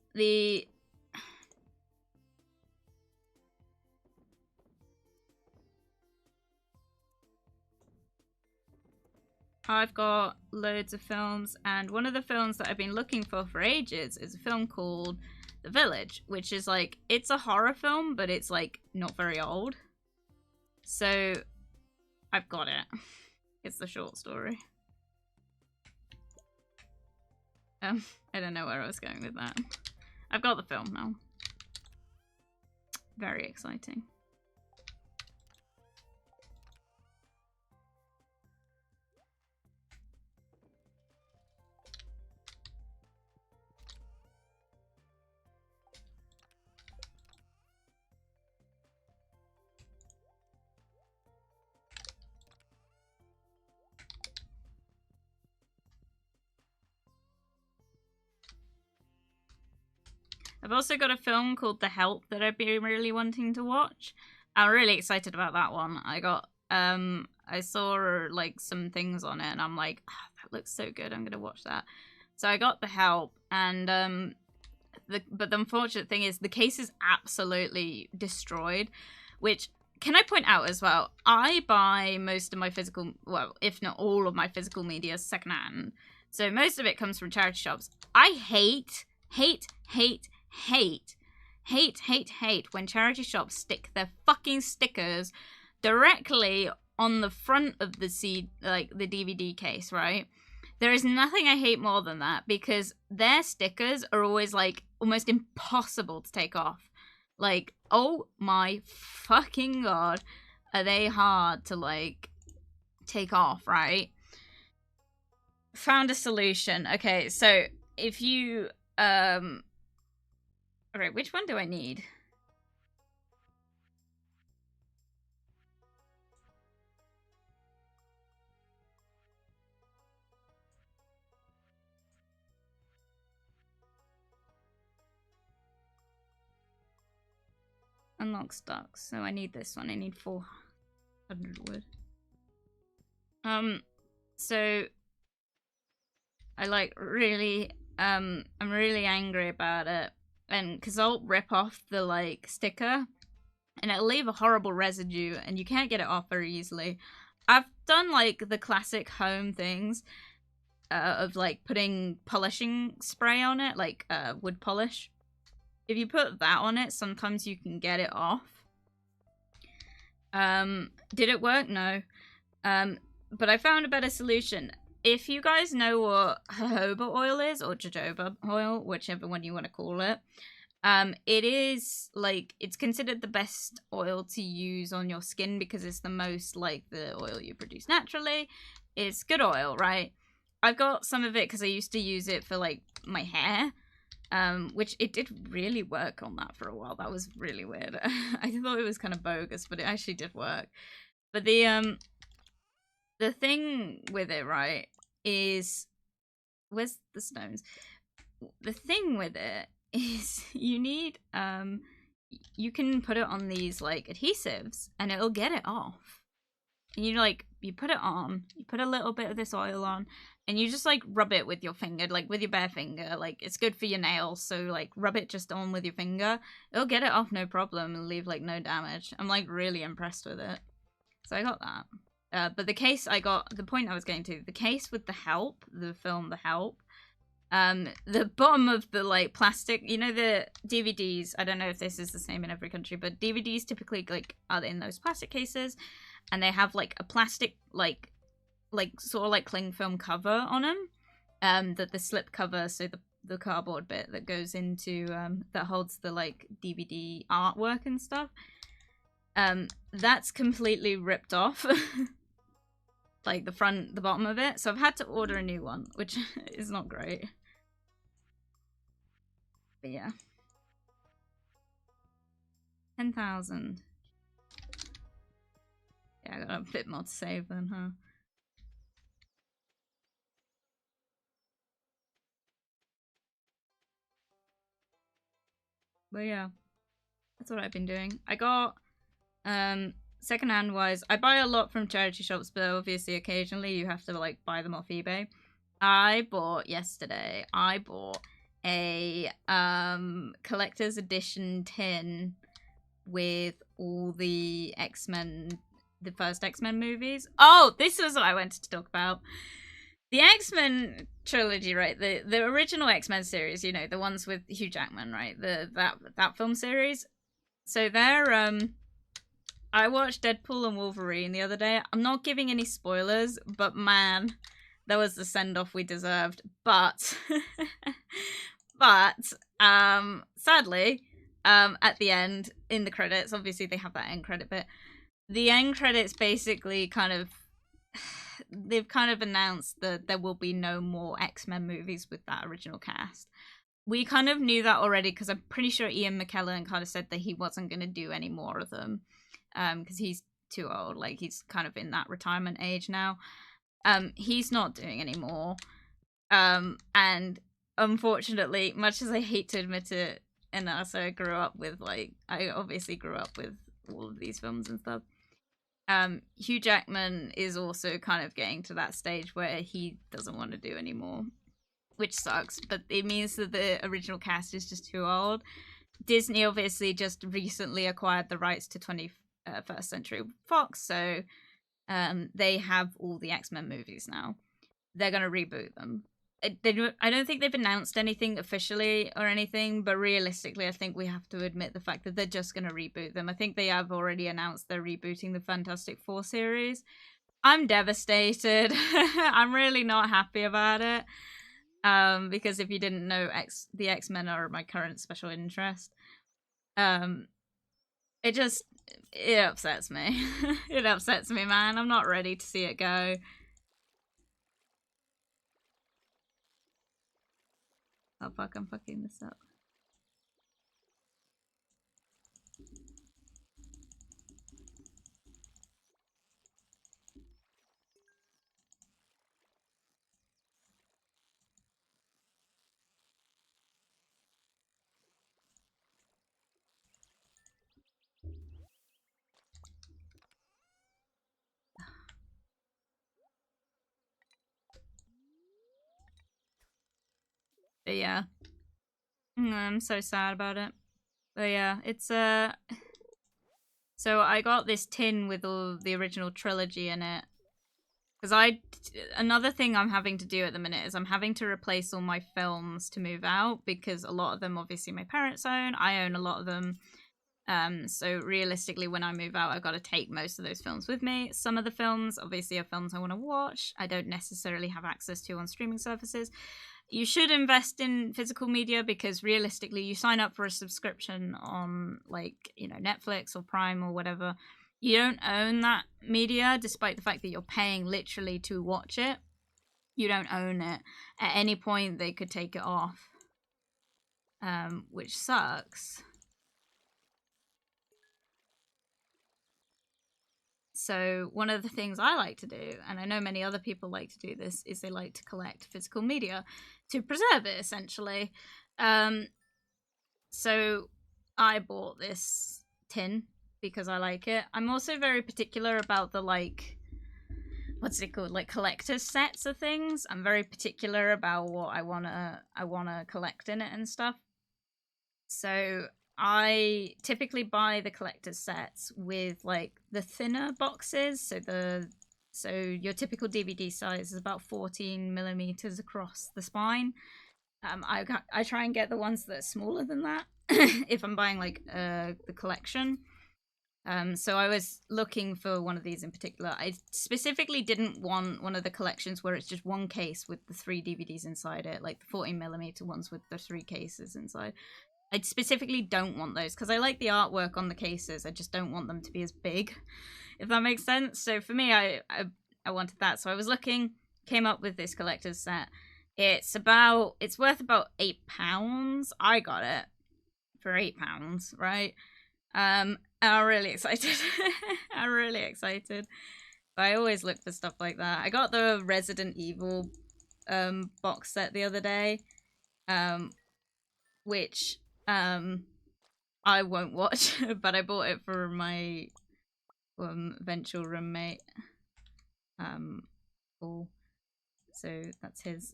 I've got loads of films, and one of the films that I've been looking for ages is a film called The Village, which is like, it's a horror film, but it's like not very old. So I've got it. It's the short story. I don't know where I was going with that. I've got the film now. Very exciting. I've also got a film called The Help that I've been really wanting to watch. I'm really excited about that one. I saw like some things on it and I'm like, oh, It looks so good. I'm gonna watch that. So I got The Help, and but the unfortunate thing is the case is absolutely destroyed, which, can I point out as well, I buy most of my physical, well, if not all of my physical media secondhand. So most of it comes from charity shops. I hate when charity shops stick their fucking stickers directly on the front of the the DVD case, right? There is nothing I hate more than that, because their stickers are always like almost impossible to take off. Like, oh my fucking god, are they hard to like take off, right? Found a solution. Okay, so if you alright, which one do I need? Unlock stocks. So I need this one. I need 400 wood. So I like really I'm really angry about it, and because I'll rip off the like sticker and it'll leave a horrible residue and you can't get it off very easily. I've done like the classic home things of like putting polishing spray on it, like wood polish. If you put that on it, sometimes you can get it off. Did it work? No. But I found a better solution. If you guys know what jojoba oil is, or jojoba oil, whichever one you want to call it, it is like, it's considered the best oil to use on your skin because it's the most like the oil you produce naturally. It's good oil, right? I've got some of it because I used to use it for like my hair. Which it did really work on that for a while. That was really weird. I thought it was kind of bogus, but it actually did work. But the thing with it, right, is, where's the stones? The thing with it is you need you can put it on these like adhesives and it'll get it off. And you put it on, you put a little bit of this oil on, and you just like rub it with your finger, like with your bare finger. Like, it's good for your nails, so like rub it just on with your finger. It'll get it off no problem and leave like no damage. I'm like really impressed with it. So I got that. But the case I got, the point I was getting to, the case with The Help, the film The Help, the bottom of the like plastic, you know, the DVDs, I don't know if this is the same in every country, but DVDs typically like are in those plastic cases, and they have like a plastic like sort of like cling film cover on them, that the slip cover, so the cardboard bit that goes into that holds the like DVD artwork and stuff, that's completely ripped off. Like the bottom of it, so I've had to order a new one, which is not great. But yeah, 10,000. Yeah, I got a bit more to save then, huh? But yeah, that's what I've been doing. I got secondhand wise, I buy a lot from charity shops, but obviously occasionally you have to like buy them off eBay. I bought a collector's edition tin with all the X-Men, the first X-Men movies. Oh, this was what I wanted to talk about. The X-Men trilogy, right? The original X-Men series, you know, the ones with Hugh Jackman, right? That film series. So they're I watched Deadpool and Wolverine the other day. I'm not giving any spoilers, but man, that was the send-off we deserved. But sadly, at the end, in the credits, obviously they have that end credit bit. The end credits basically they've kind of announced that there will be no more X-Men movies with that original cast. We kind of knew that already because I'm pretty sure Ian McKellen kind of said that he wasn't going to do any more of them, because he's too old. Like, he's kind of in that retirement age now. He's not doing any more. And unfortunately, much as I hate to admit it, and also I obviously grew up with all of these films and stuff. Hugh Jackman is also kind of getting to that stage where he doesn't want to do anymore, which sucks, but it means that the original cast is just too old. Disney obviously just recently acquired the rights to 21st Century Fox, so they have all the X-Men movies now. They're going to reboot them. I don't think they've announced anything officially or anything, but realistically, I think we have to admit the fact that they're just going to reboot them. I think they have already announced they're rebooting the Fantastic Four series. I'm devastated. I'm really not happy about it. Because if you didn't know, the X-Men are my current special interest. It upsets me. It upsets me, man. I'm not ready to see it go. Oh fuck, I'm fucking this up. But yeah. I'm so sad about it. But yeah, it's so I got this tin with all the original trilogy in it. Because another thing I'm having to do at the minute is I'm having to replace all my films to move out, because a lot of them obviously my parents own. I own a lot of them. So realistically, when I move out, I've got to take most of those films with me. Some of the films obviously are films I want to watch. I don't necessarily have access to on streaming services. You should invest in physical media, because realistically, you sign up for a subscription on, like, you know, Netflix or Prime or whatever. You don't own that media, despite the fact that you're paying literally to watch it. You don't own it. At any point, they could take it off, which sucks. So one of the things I like to do, and I know many other people like to do this, is they like to collect physical media to preserve it, essentially. So I bought this tin because I like it. I'm also very particular about the, like, what's it called, like collector's sets of things. I'm very particular about what I wanna collect in it and stuff. So I typically buy the collector's sets with, like, the thinner boxes. So your typical DVD size is about 14 millimeters across the spine. I try and get the ones that are smaller than that if I'm buying, like, the collection. So I was looking for one of these in particular. I specifically didn't want one of the collections where it's just one case with the 3 DVDs inside it, like the 14 millimeter ones with the 3 cases inside. I specifically don't want those because I like the artwork on the cases. I just don't want them to be as big, if that makes sense. So for me, I wanted that. So I was looking, came up with this collector's set. It's worth about £8. I got it for £8, right? I'm really excited. I'm really excited. But I always look for stuff like that. I got the Resident Evil box set the other day, which I won't watch, but I bought it for my eventual roommate. Paul. So that's his.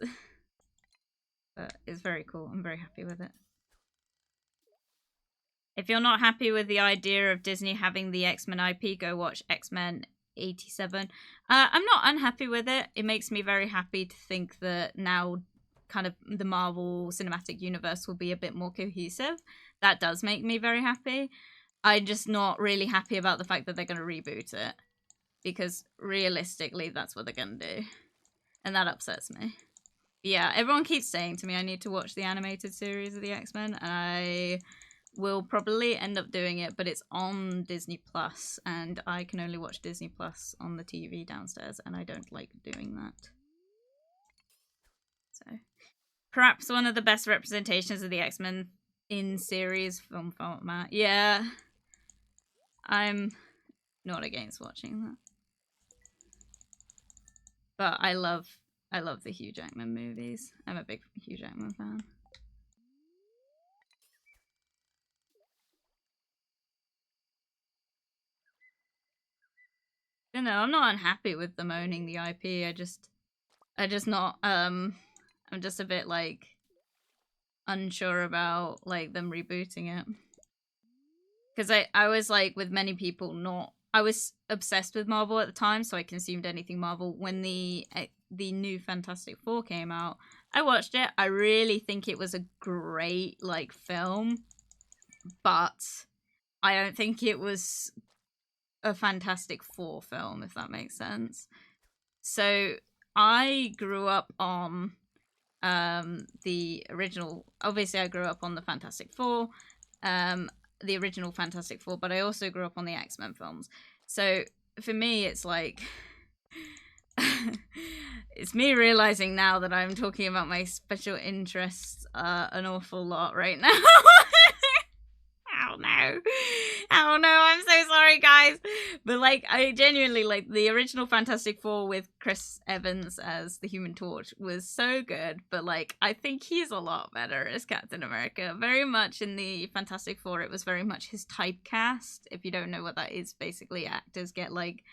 But it's very cool. I'm very happy with it. If you're not happy with the idea of Disney having the X-Men IP, go watch X-Men 87. I'm not unhappy with it. It makes me very happy to think that now kind of the Marvel Cinematic Universe will be a bit more cohesive. That does make me very happy. I'm just not really happy about the fact that they're going to reboot it, because realistically, that's what they're going to do. And that upsets me. Yeah, everyone keeps saying to me I need to watch the animated series of the X-Men, and I will probably end up doing it, but it's on Disney Plus, and I can only watch Disney Plus on the TV downstairs, and I don't like doing that. So, perhaps one of the best representations of the X-Men in series film format. Yeah, I'm not against watching that, but I love the Hugh Jackman movies. I'm a big Hugh Jackman fan. don't know, I'm not unhappy with them owning the IP. I just not I'm just a bit like unsure about like them rebooting it. Because I was like with many people I was obsessed with Marvel at the time, so I consumed anything Marvel. When the new Fantastic Four came out, I watched it. I really think it was a great like film, but I don't think it was a Fantastic Four film, if that makes sense. So I grew up on the original. Obviously, I grew up on the Fantastic Four, the original Fantastic Four, but I also grew up on the X-Men films. So for me, it's like it's me realizing now that I'm talking about my special interests an awful lot right now. Oh no, I'm so sorry, guys. But like, I genuinely like the original Fantastic Four with Chris Evans as the Human Torch was so good. But like, I think he's a lot better as Captain America. Very much in the Fantastic Four, it was very much his typecast. If you don't know what that is, basically actors get like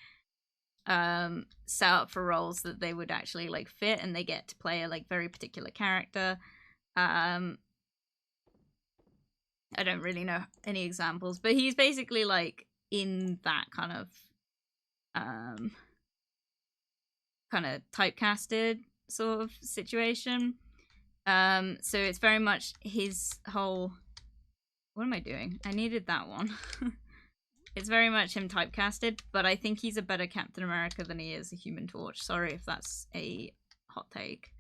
set up for roles that they would actually like fit, and they get to play a like very particular character. I don't really know any examples, but he's basically like in that kind of typecasted sort of situation. So it's very much his whole. What am I doing? I needed that one. It's very much him typecasted, but I think he's a better Captain America than he is a Human Torch. Sorry if that's a hot take.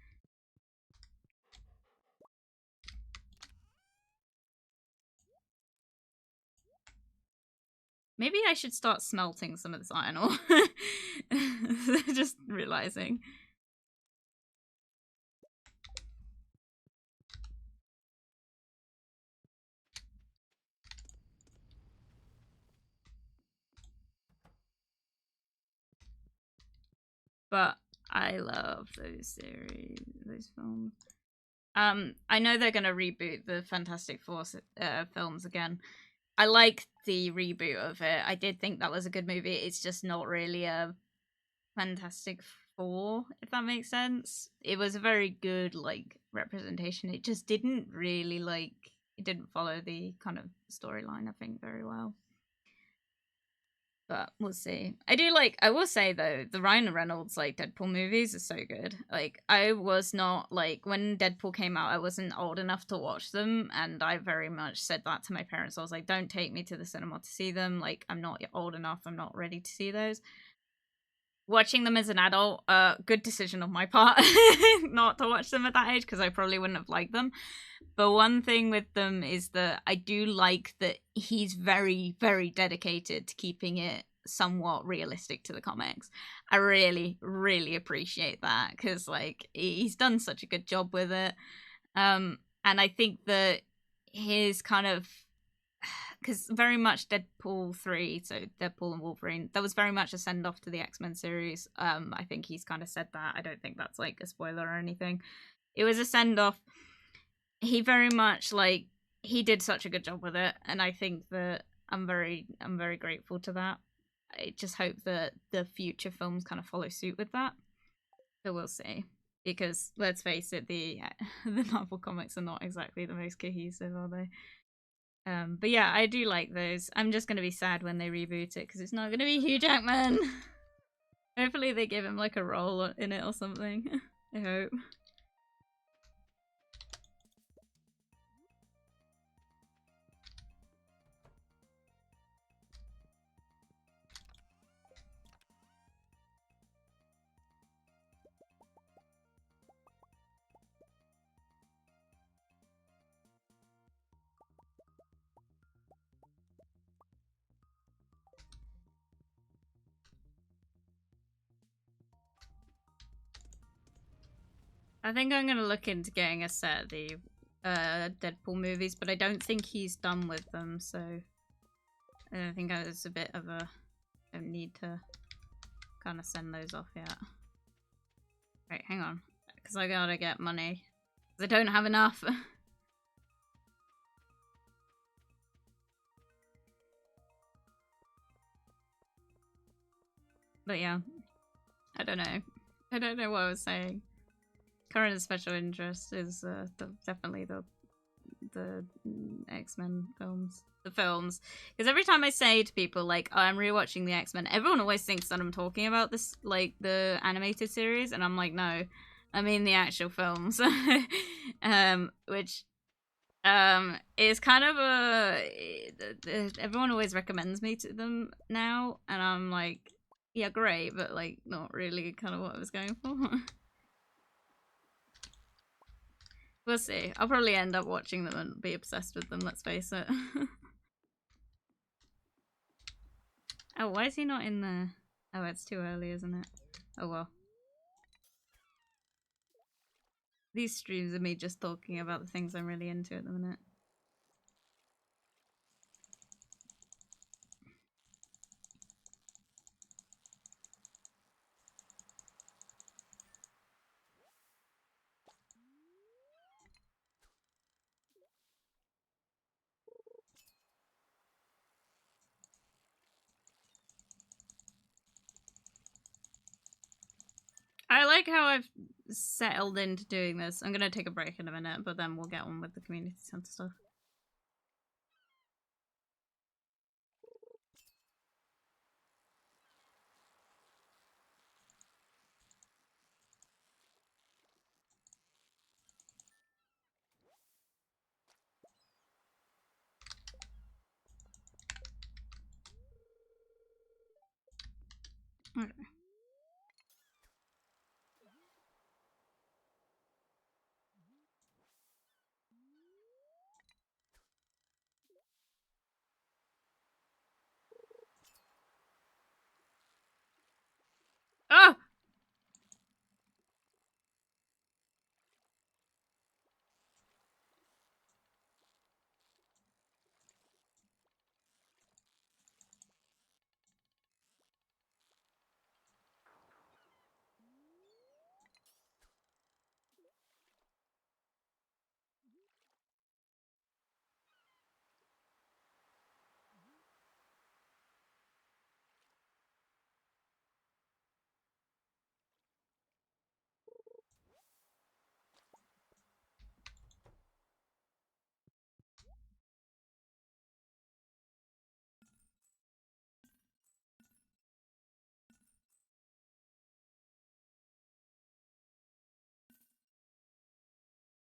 Maybe I should start smelting some of this iron ore. Just realizing. But I love those series, those films. I know they're gonna reboot the Fantastic Four films again. I liked the reboot of it. I did think that was a good movie. It's just not really a Fantastic Four, if that makes sense. It was a very good like representation. It just didn't really it didn't follow the kind of storyline, I think, very well. But we'll see. I will say though, the Ryan Reynolds like Deadpool movies are so good. Like, I was not like, when Deadpool came out, I wasn't old enough to watch them, and I very much said that to my parents. I was like, don't take me to the cinema to see them. Like, I'm not old enough. I'm not ready to see those. Watching them as an adult, good decision on my part not to watch them at that age, because I probably wouldn't have liked them. But one thing with them is that I do like that he's very, very dedicated to keeping it somewhat realistic to the comics. I really, really appreciate that, because like he's done such a good job with it. And I think that his kind of, because very much Deadpool 3, so Deadpool and Wolverine, that was very much a send-off to the X-Men series. I think he's kind of said that. I don't think that's like a spoiler or anything. It was a send-off. He very much like, he did such a good job with it, and I think that I'm very grateful to that. I just hope that the future films kind of follow suit with that. So we'll see. Because let's face it, the Marvel comics are not exactly the most cohesive, are they? But yeah, I do like those. I'm just gonna be sad when they reboot it, because it's not gonna be Hugh Jackman. Hopefully they give him like a role in it or something. I hope. I think I'm gonna look into getting a set of the Deadpool movies, but I don't think he's done with them, so I don't think there's a bit of a don't need to kind of send those off yet. Right, hang on, because I gotta get money, because I don't have enough. But yeah, I don't know. I don't know what I was saying. Current special interest is definitely the X-Men films. The films. Because every time I say to people, like, oh, I'm rewatching the X-Men, everyone always thinks that I'm talking about this, like, the animated series, and I'm like, no, I mean the actual films. Which is kind of everyone always recommends me to them now, and I'm like, yeah, great, but, like, not really kind of what I was going for. We'll see. I'll probably end up watching them and be obsessed with them, let's face it. Oh, why is he not in there? Oh, it's too early, isn't it? Oh well. These streams are me just talking about the things I'm really into at the minute. I like how I've settled into doing this. I'm gonna take a break in a minute, but then we'll get on with the community center stuff. Okay. Oh!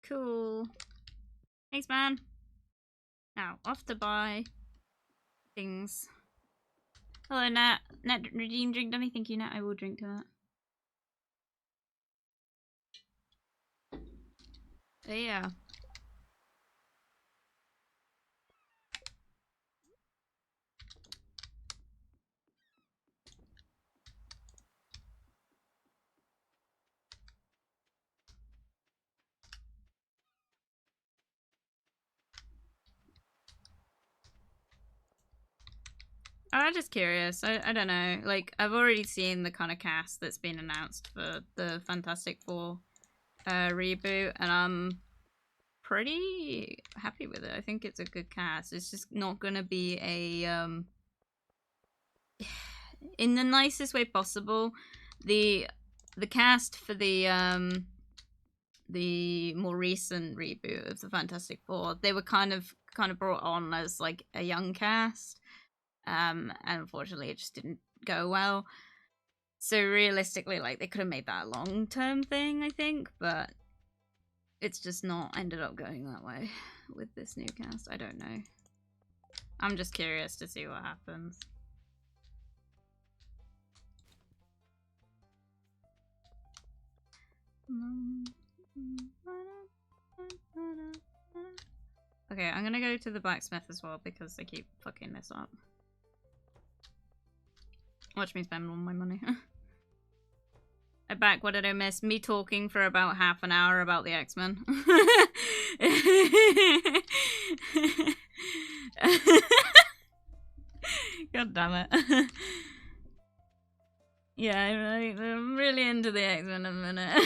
Cool. Thanks, man. Now, off to buy things. Hello, Nat. Nat, redeem drink dummy. Thank you, Nat. I will drink to that. But yeah. I'm just curious. I don't know. Like, I've already seen the kind of cast that's been announced for the Fantastic Four reboot, and I'm pretty happy with it. I think it's a good cast. It's just not gonna be a in the nicest way possible. The cast for the more recent reboot of the Fantastic Four, they were kind of brought on as like a young cast. And unfortunately it just didn't go well. So realistically, like, they could have made that a long-term thing, I think, but it's just not ended up going that way with this new cast. I don't know. I'm just curious to see what happens. Okay, I'm gonna go to the blacksmith as well because they keep fucking this up. Watch me spend all my money. I'm back. What did I miss? Me talking for about half an hour about the X-Men. God damn it. Yeah, I'm really into the X-Men in a minute.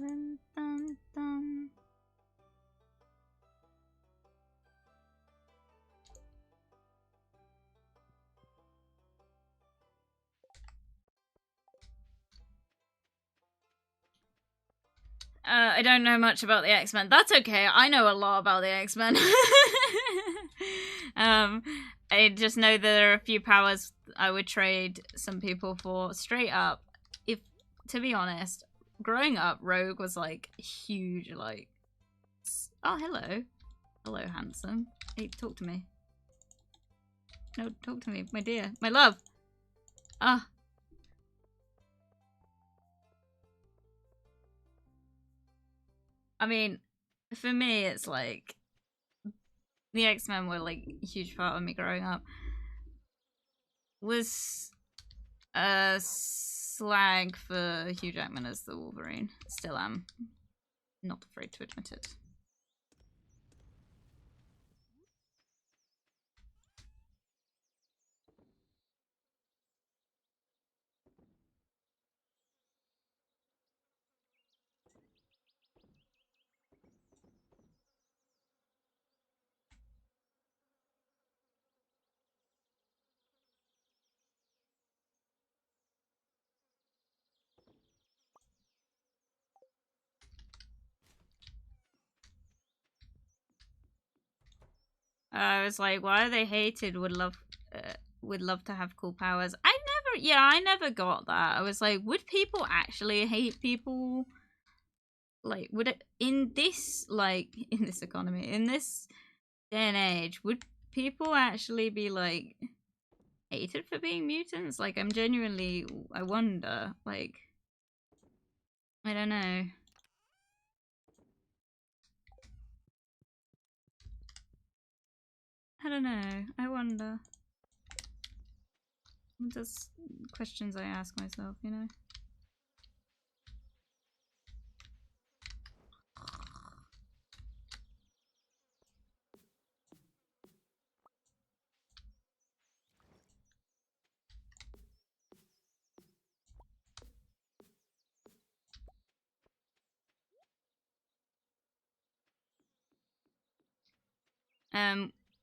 Dun, dun, dun. I don't know much about the X-Men. That's okay. I know a lot about the X-Men. I just know there are a few powers I would trade some people for straight up. If, to be honest, growing up, Rogue was like huge. Like, oh hello, hello, handsome. Hey, talk to me. No, talk to me, my dear, my love. Ah. I mean, for me, it's like the X-Men were like a huge part of me growing up. Was a slag for Hugh Jackman as the Wolverine. Still am. Not afraid to admit it. I was like, why are they hated? Would love to have cool powers. I never got that. I was like, would people actually hate people? Like, would it in this economy, in this day and age, would people actually be like hated for being mutants? Like, I wonder. Like, I don't know. I don't know. I wonder. Just questions I ask myself, you know?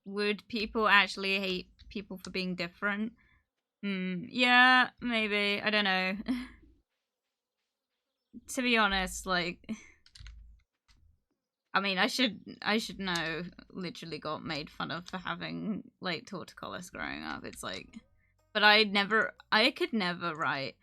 Would people actually hate people for being different? Yeah, maybe. I don't know. To be honest, like, I mean, I should know. Literally got made fun of for having like torticollis growing up. It's like, but I could never write.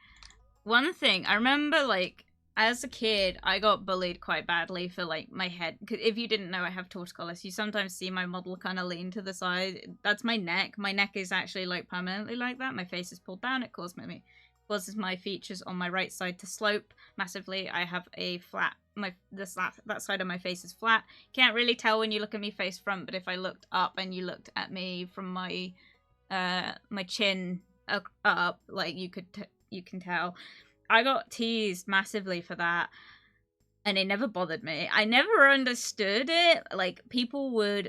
One thing I remember, like, as a kid, I got bullied quite badly for like my head. Cause if you didn't know, I have torticollis. You sometimes see my model kind of lean to the side. That's my neck. My neck is actually like permanently like that. My face is pulled down. It causes my features on my right side to slope massively. I have a flat. That side of my face is flat. Can't really tell when you look at me face front, but if I looked up and you looked at me from my chin up, like you can tell. I got teased massively for that, and it never bothered me. I never understood it. Like,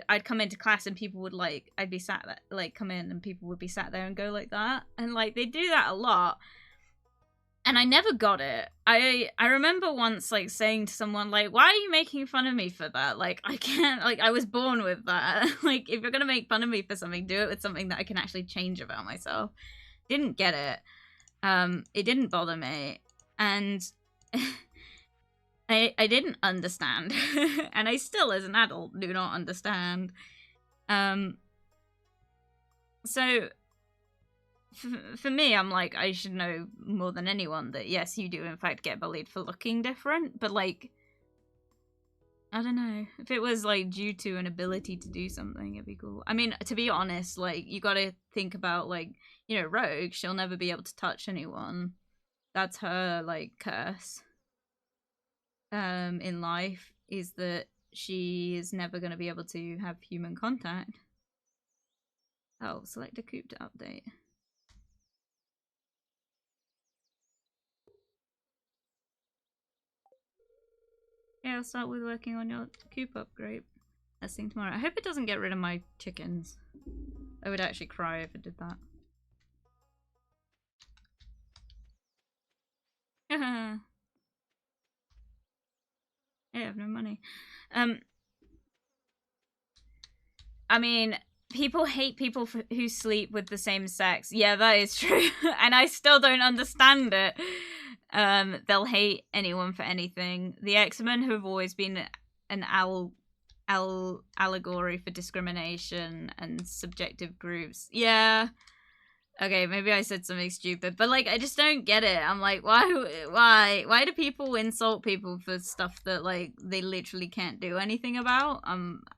I'd come into class and people would like, I'd be sat there, like, come in and people would be sat there and go like that, and like they do that a lot. And I never got it. I remember once like saying to someone like, why are you making fun of me for that? Like, I can't, like, I was born with that. Like, if you're gonna make fun of me for something, do it with something that I can actually change about myself. Didn't get it. It didn't bother me. And I didn't understand. And I still, as an adult, do not understand. So for me, I'm like, I should know more than anyone that yes, you do in fact get bullied for looking different, but like, I don't know. If it was like due to an ability to do something, it'd be cool. I mean, to be honest, like, you gotta think about, like, you know, Rogue, she'll never be able to touch anyone. That's her like curse in life, is that she is never gonna be able to have human contact. Oh, select a coop to update. Yeah, I'll start with working on your coop upgrade. That's thing tomorrow. I hope it doesn't get rid of my chickens. I would actually cry if it did that. I have no money. I mean, people hate people who sleep with the same sex. Yeah, that is true. And I still don't understand it. They'll hate anyone for anything. The X-Men have always been an allegory for discrimination and subjective groups. Yeah. Okay, maybe I said something stupid, but like I just don't get it. I'm like, why do people insult people for stuff that like they literally can't do anything about?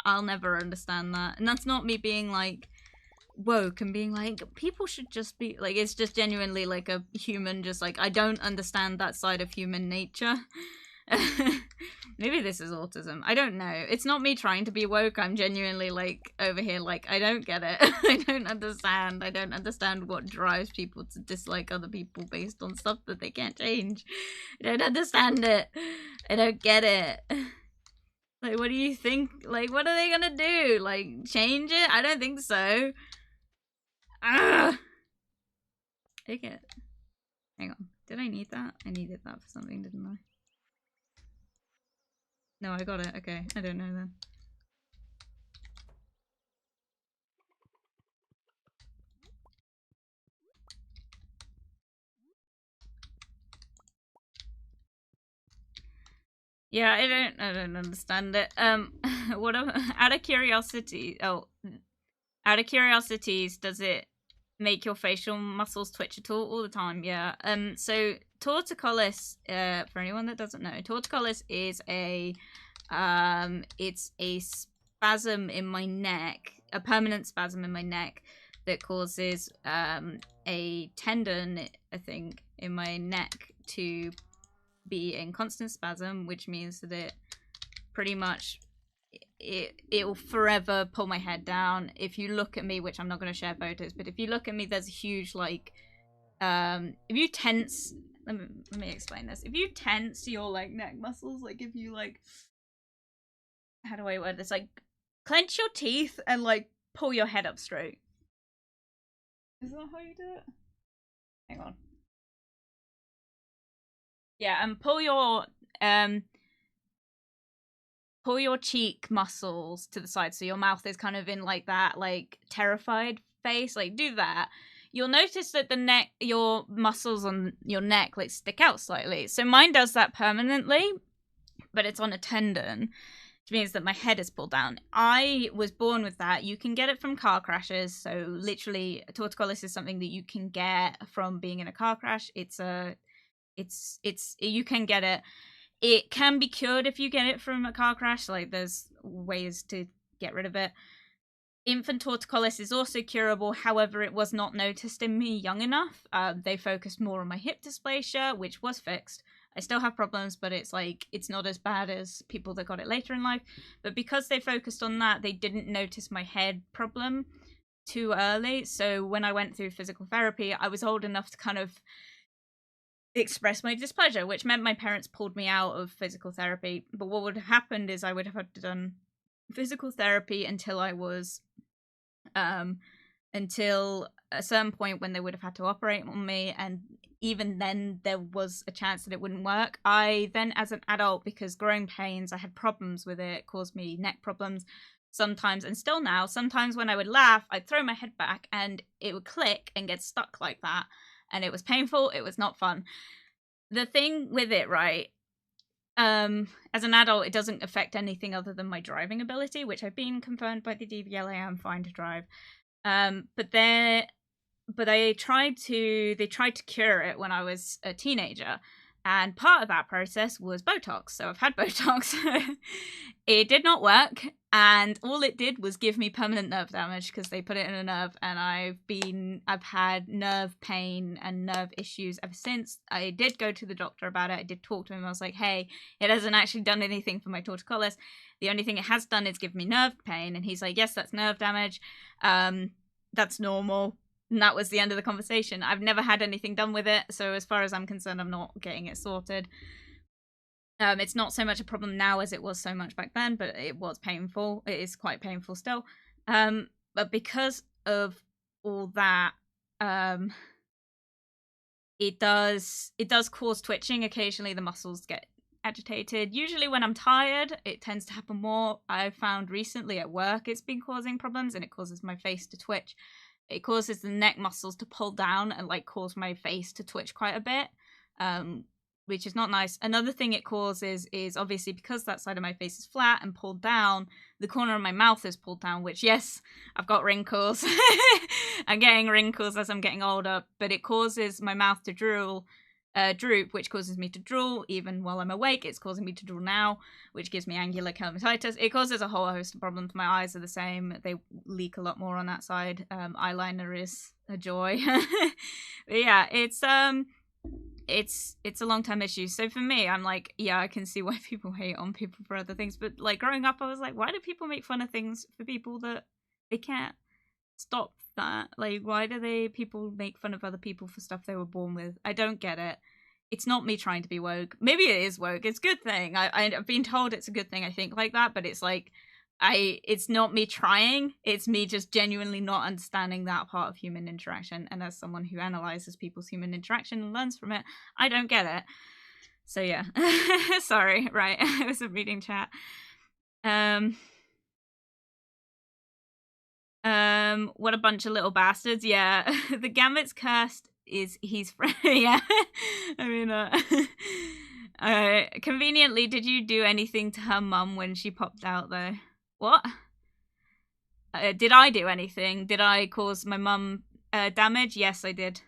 I'll never understand that. And that's not me being like woke and being like people should just be like, it's just genuinely like a human, just like I don't understand that side of human nature. Maybe this is autism. I don't know. It's not me trying to be woke. I'm genuinely like over here like I don't get it. I don't understand. I don't understand what drives people to dislike other people based on stuff that they can't change. I don't understand it. I don't get it. Like, what do you think? Like, what are they gonna do? Like, change it? I don't think so. Okay. Hang on. Did I need that? I needed that for something, didn't I? No, I got it. Okay, I don't know then. Yeah, I don't understand it. What out of curiosity? Oh, out of curiosities, does it make your facial muscles twitch at all the time? Yeah. So torticollis, for anyone that doesn't know, torticollis is a it's a spasm in my neck, a permanent spasm in my neck that causes a tendon, I think, in my neck to be in constant spasm, which means that it pretty much it will forever pull my head down. If you look at me, which I'm not going to share photos, but if you look at me, there's a huge like if you tense, let me explain this. If you tense your like neck muscles, like if you like, how do I word this, like clench your teeth and like pull your head up straight. Is that how you do it? Hang on. Yeah, and pull your cheek muscles to the side so your mouth is kind of in like that like terrified face. Like do that. You'll notice that your muscles on your neck like stick out slightly. So mine does that permanently, but it's on a tendon, which means that my head is pulled down. I was born with that. You can get it from car crashes. So literally, torticollis is something that you can get from being in a car crash. You can get it. It can be cured if you get it from a car crash. Like there's ways to get rid of it. Infant torticollis is also curable. However, it was not noticed in me young enough. They focused more on my hip dysplasia, which was fixed. I still have problems, but it's like it's not as bad as people that got it later in life. But because they focused on that, they didn't notice my head problem too early. So when I went through physical therapy, I was old enough to kind of express my displeasure, which meant my parents pulled me out of physical therapy. But what would have happened is I would have had to done physical therapy until I was until a certain point when they would have had to operate on me, and even then there was a chance that it wouldn't work. I then, as an adult, because growing pains, I had problems with it, caused me neck problems sometimes, and still now, sometimes when I would laugh, I'd throw my head back and it would click and get stuck like that, and it was painful. It was not fun. The thing with it, right, as an adult, it doesn't affect anything other than my driving ability, which I've been confirmed by the DVLA. I'm fine to drive. But they tried to cure it when I was a teenager, and part of that process was Botox. So I've had Botox. It did not work, and all it did was give me permanent nerve damage because they put it in a nerve, and I've had nerve pain and nerve issues ever since. I did go to the doctor about it. I did talk to him. I was like, hey, it hasn't actually done anything for my torticollis. The only thing it has done is give me nerve pain. And he's like, yes, that's nerve damage. That's normal. And that was the end of the conversation. I've never had anything done with it, so as far as I'm concerned, I'm not getting it sorted. It's not so much a problem now as it was so much back then, but it was painful. It is quite painful still. But because of all that, it does cause twitching. Occasionally the muscles get agitated. Usually when I'm tired, it tends to happen more. I've found recently at work it's been causing problems, and it causes my face to twitch. It causes the neck muscles to pull down and like cause my face to twitch quite a bit, which is not nice. Another thing it causes is obviously because that side of my face is flat and pulled down, the corner of my mouth is pulled down, which, yes, I've got wrinkles. I'm getting wrinkles as I'm getting older, but it causes my mouth to droop, which causes me to drool even while I'm awake. It's causing me to drool now, which gives me angular kermatitis. It causes a whole host of problems. My eyes are the same. They leak a lot more on that side. Eyeliner is a joy. But yeah, it's a long-term issue. So for me, I'm like, yeah, I can see why people hate on people for other things. But like growing up, I was like, why do people make fun of things for people that they can't stop that? Like, why do people make fun of other people for stuff they were born with? I don't get it. It's not me trying to be woke. Maybe it is woke. It's a good thing. I've been told it's a good thing. I think like that, but it's like, it's not me trying. It's me just genuinely not understanding that part of human interaction. And as someone who analyzes people's human interaction and learns from it, I don't get it. So yeah, sorry. Right, I wasn't reading chat. What a bunch of little bastards. Yeah, the Gambit's cursed. He's yeah. I mean, conveniently, did you do anything to her mum when she popped out though? What? Did I do anything? Did I cause my mum damage? Yes, I did.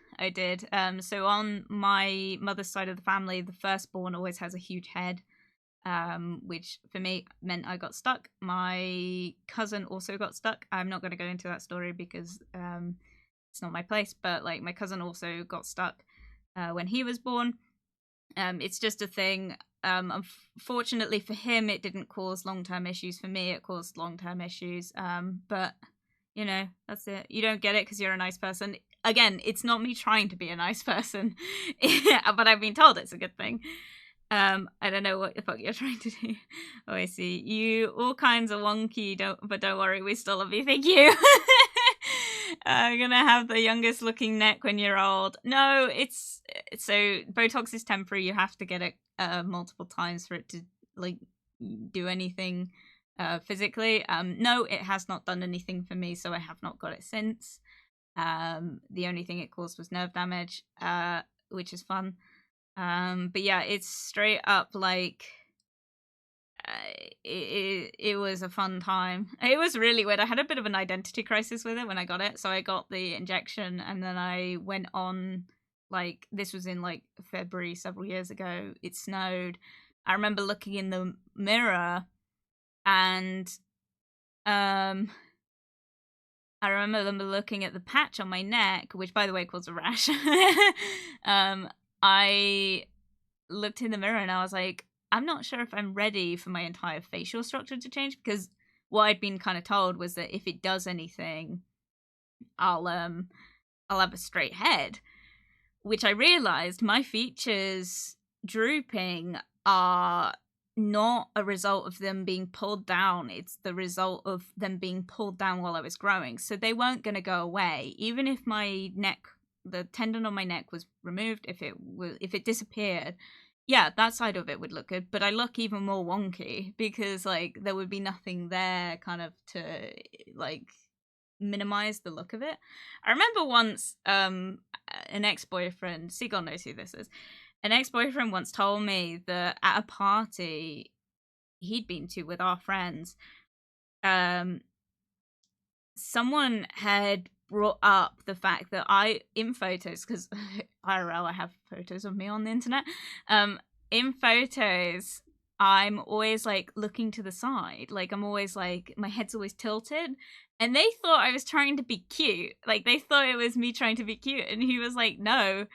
So on my mother's side of the family, the firstborn always has a huge head, which for me meant I got stuck. My cousin also got stuck. I'm not going to go into that story because it's not my place, but like my cousin also got stuck when he was born. It's just a thing. Unfortunately for him, it didn't cause long-term issues. For me, it caused long-term issues. But you know, that's it. You don't get it because you're a nice person. Again, it's not me trying to be a nice person, but I've been told it's a good thing. I don't know what the fuck you're trying to do. Oh, I see. You all kinds of wonky, but don't worry, we still love you. Thank you. I'm gonna have the youngest looking neck when you're old. No, so Botox is temporary. You have to get it multiple times for it to like do anything physically. No, it has not done anything for me, so I have not got it since. The only thing it caused was nerve damage, which is fun. But yeah, it's straight up like it was a fun time. It was really weird. I had a bit of an identity crisis with it when I got it. So I got the injection and then I went on, like, this was in like February several years ago. It snowed. I remember looking in the mirror and I remember looking at the patch on my neck, which by the way caused a rash. I looked in the mirror and I was like, I'm not sure if I'm ready for my entire facial structure to change, because what I'd been kind of told was that if it does anything, I'll have a straight head, which I realized my features drooping are not a result of them being pulled down. It's the result of them being pulled down while I was growing. So they weren't going to go away. Even if my neck, the tendon on my neck was removed, if it disappeared, yeah, that side of it would look good, but I look even more wonky because like there would be nothing there kind of to like minimize the look of it. I remember once an ex-boyfriend, Seagull knows who this is, an ex-boyfriend once told me that at a party he'd been to with our friends, someone had brought up the fact that in photos, because IRL, I have photos of me on the internet, in photos, I'm always like looking to the side, like I'm always like, my head's always tilted, and they thought I was trying to be cute, like they thought it was me trying to be cute, and he was like, no,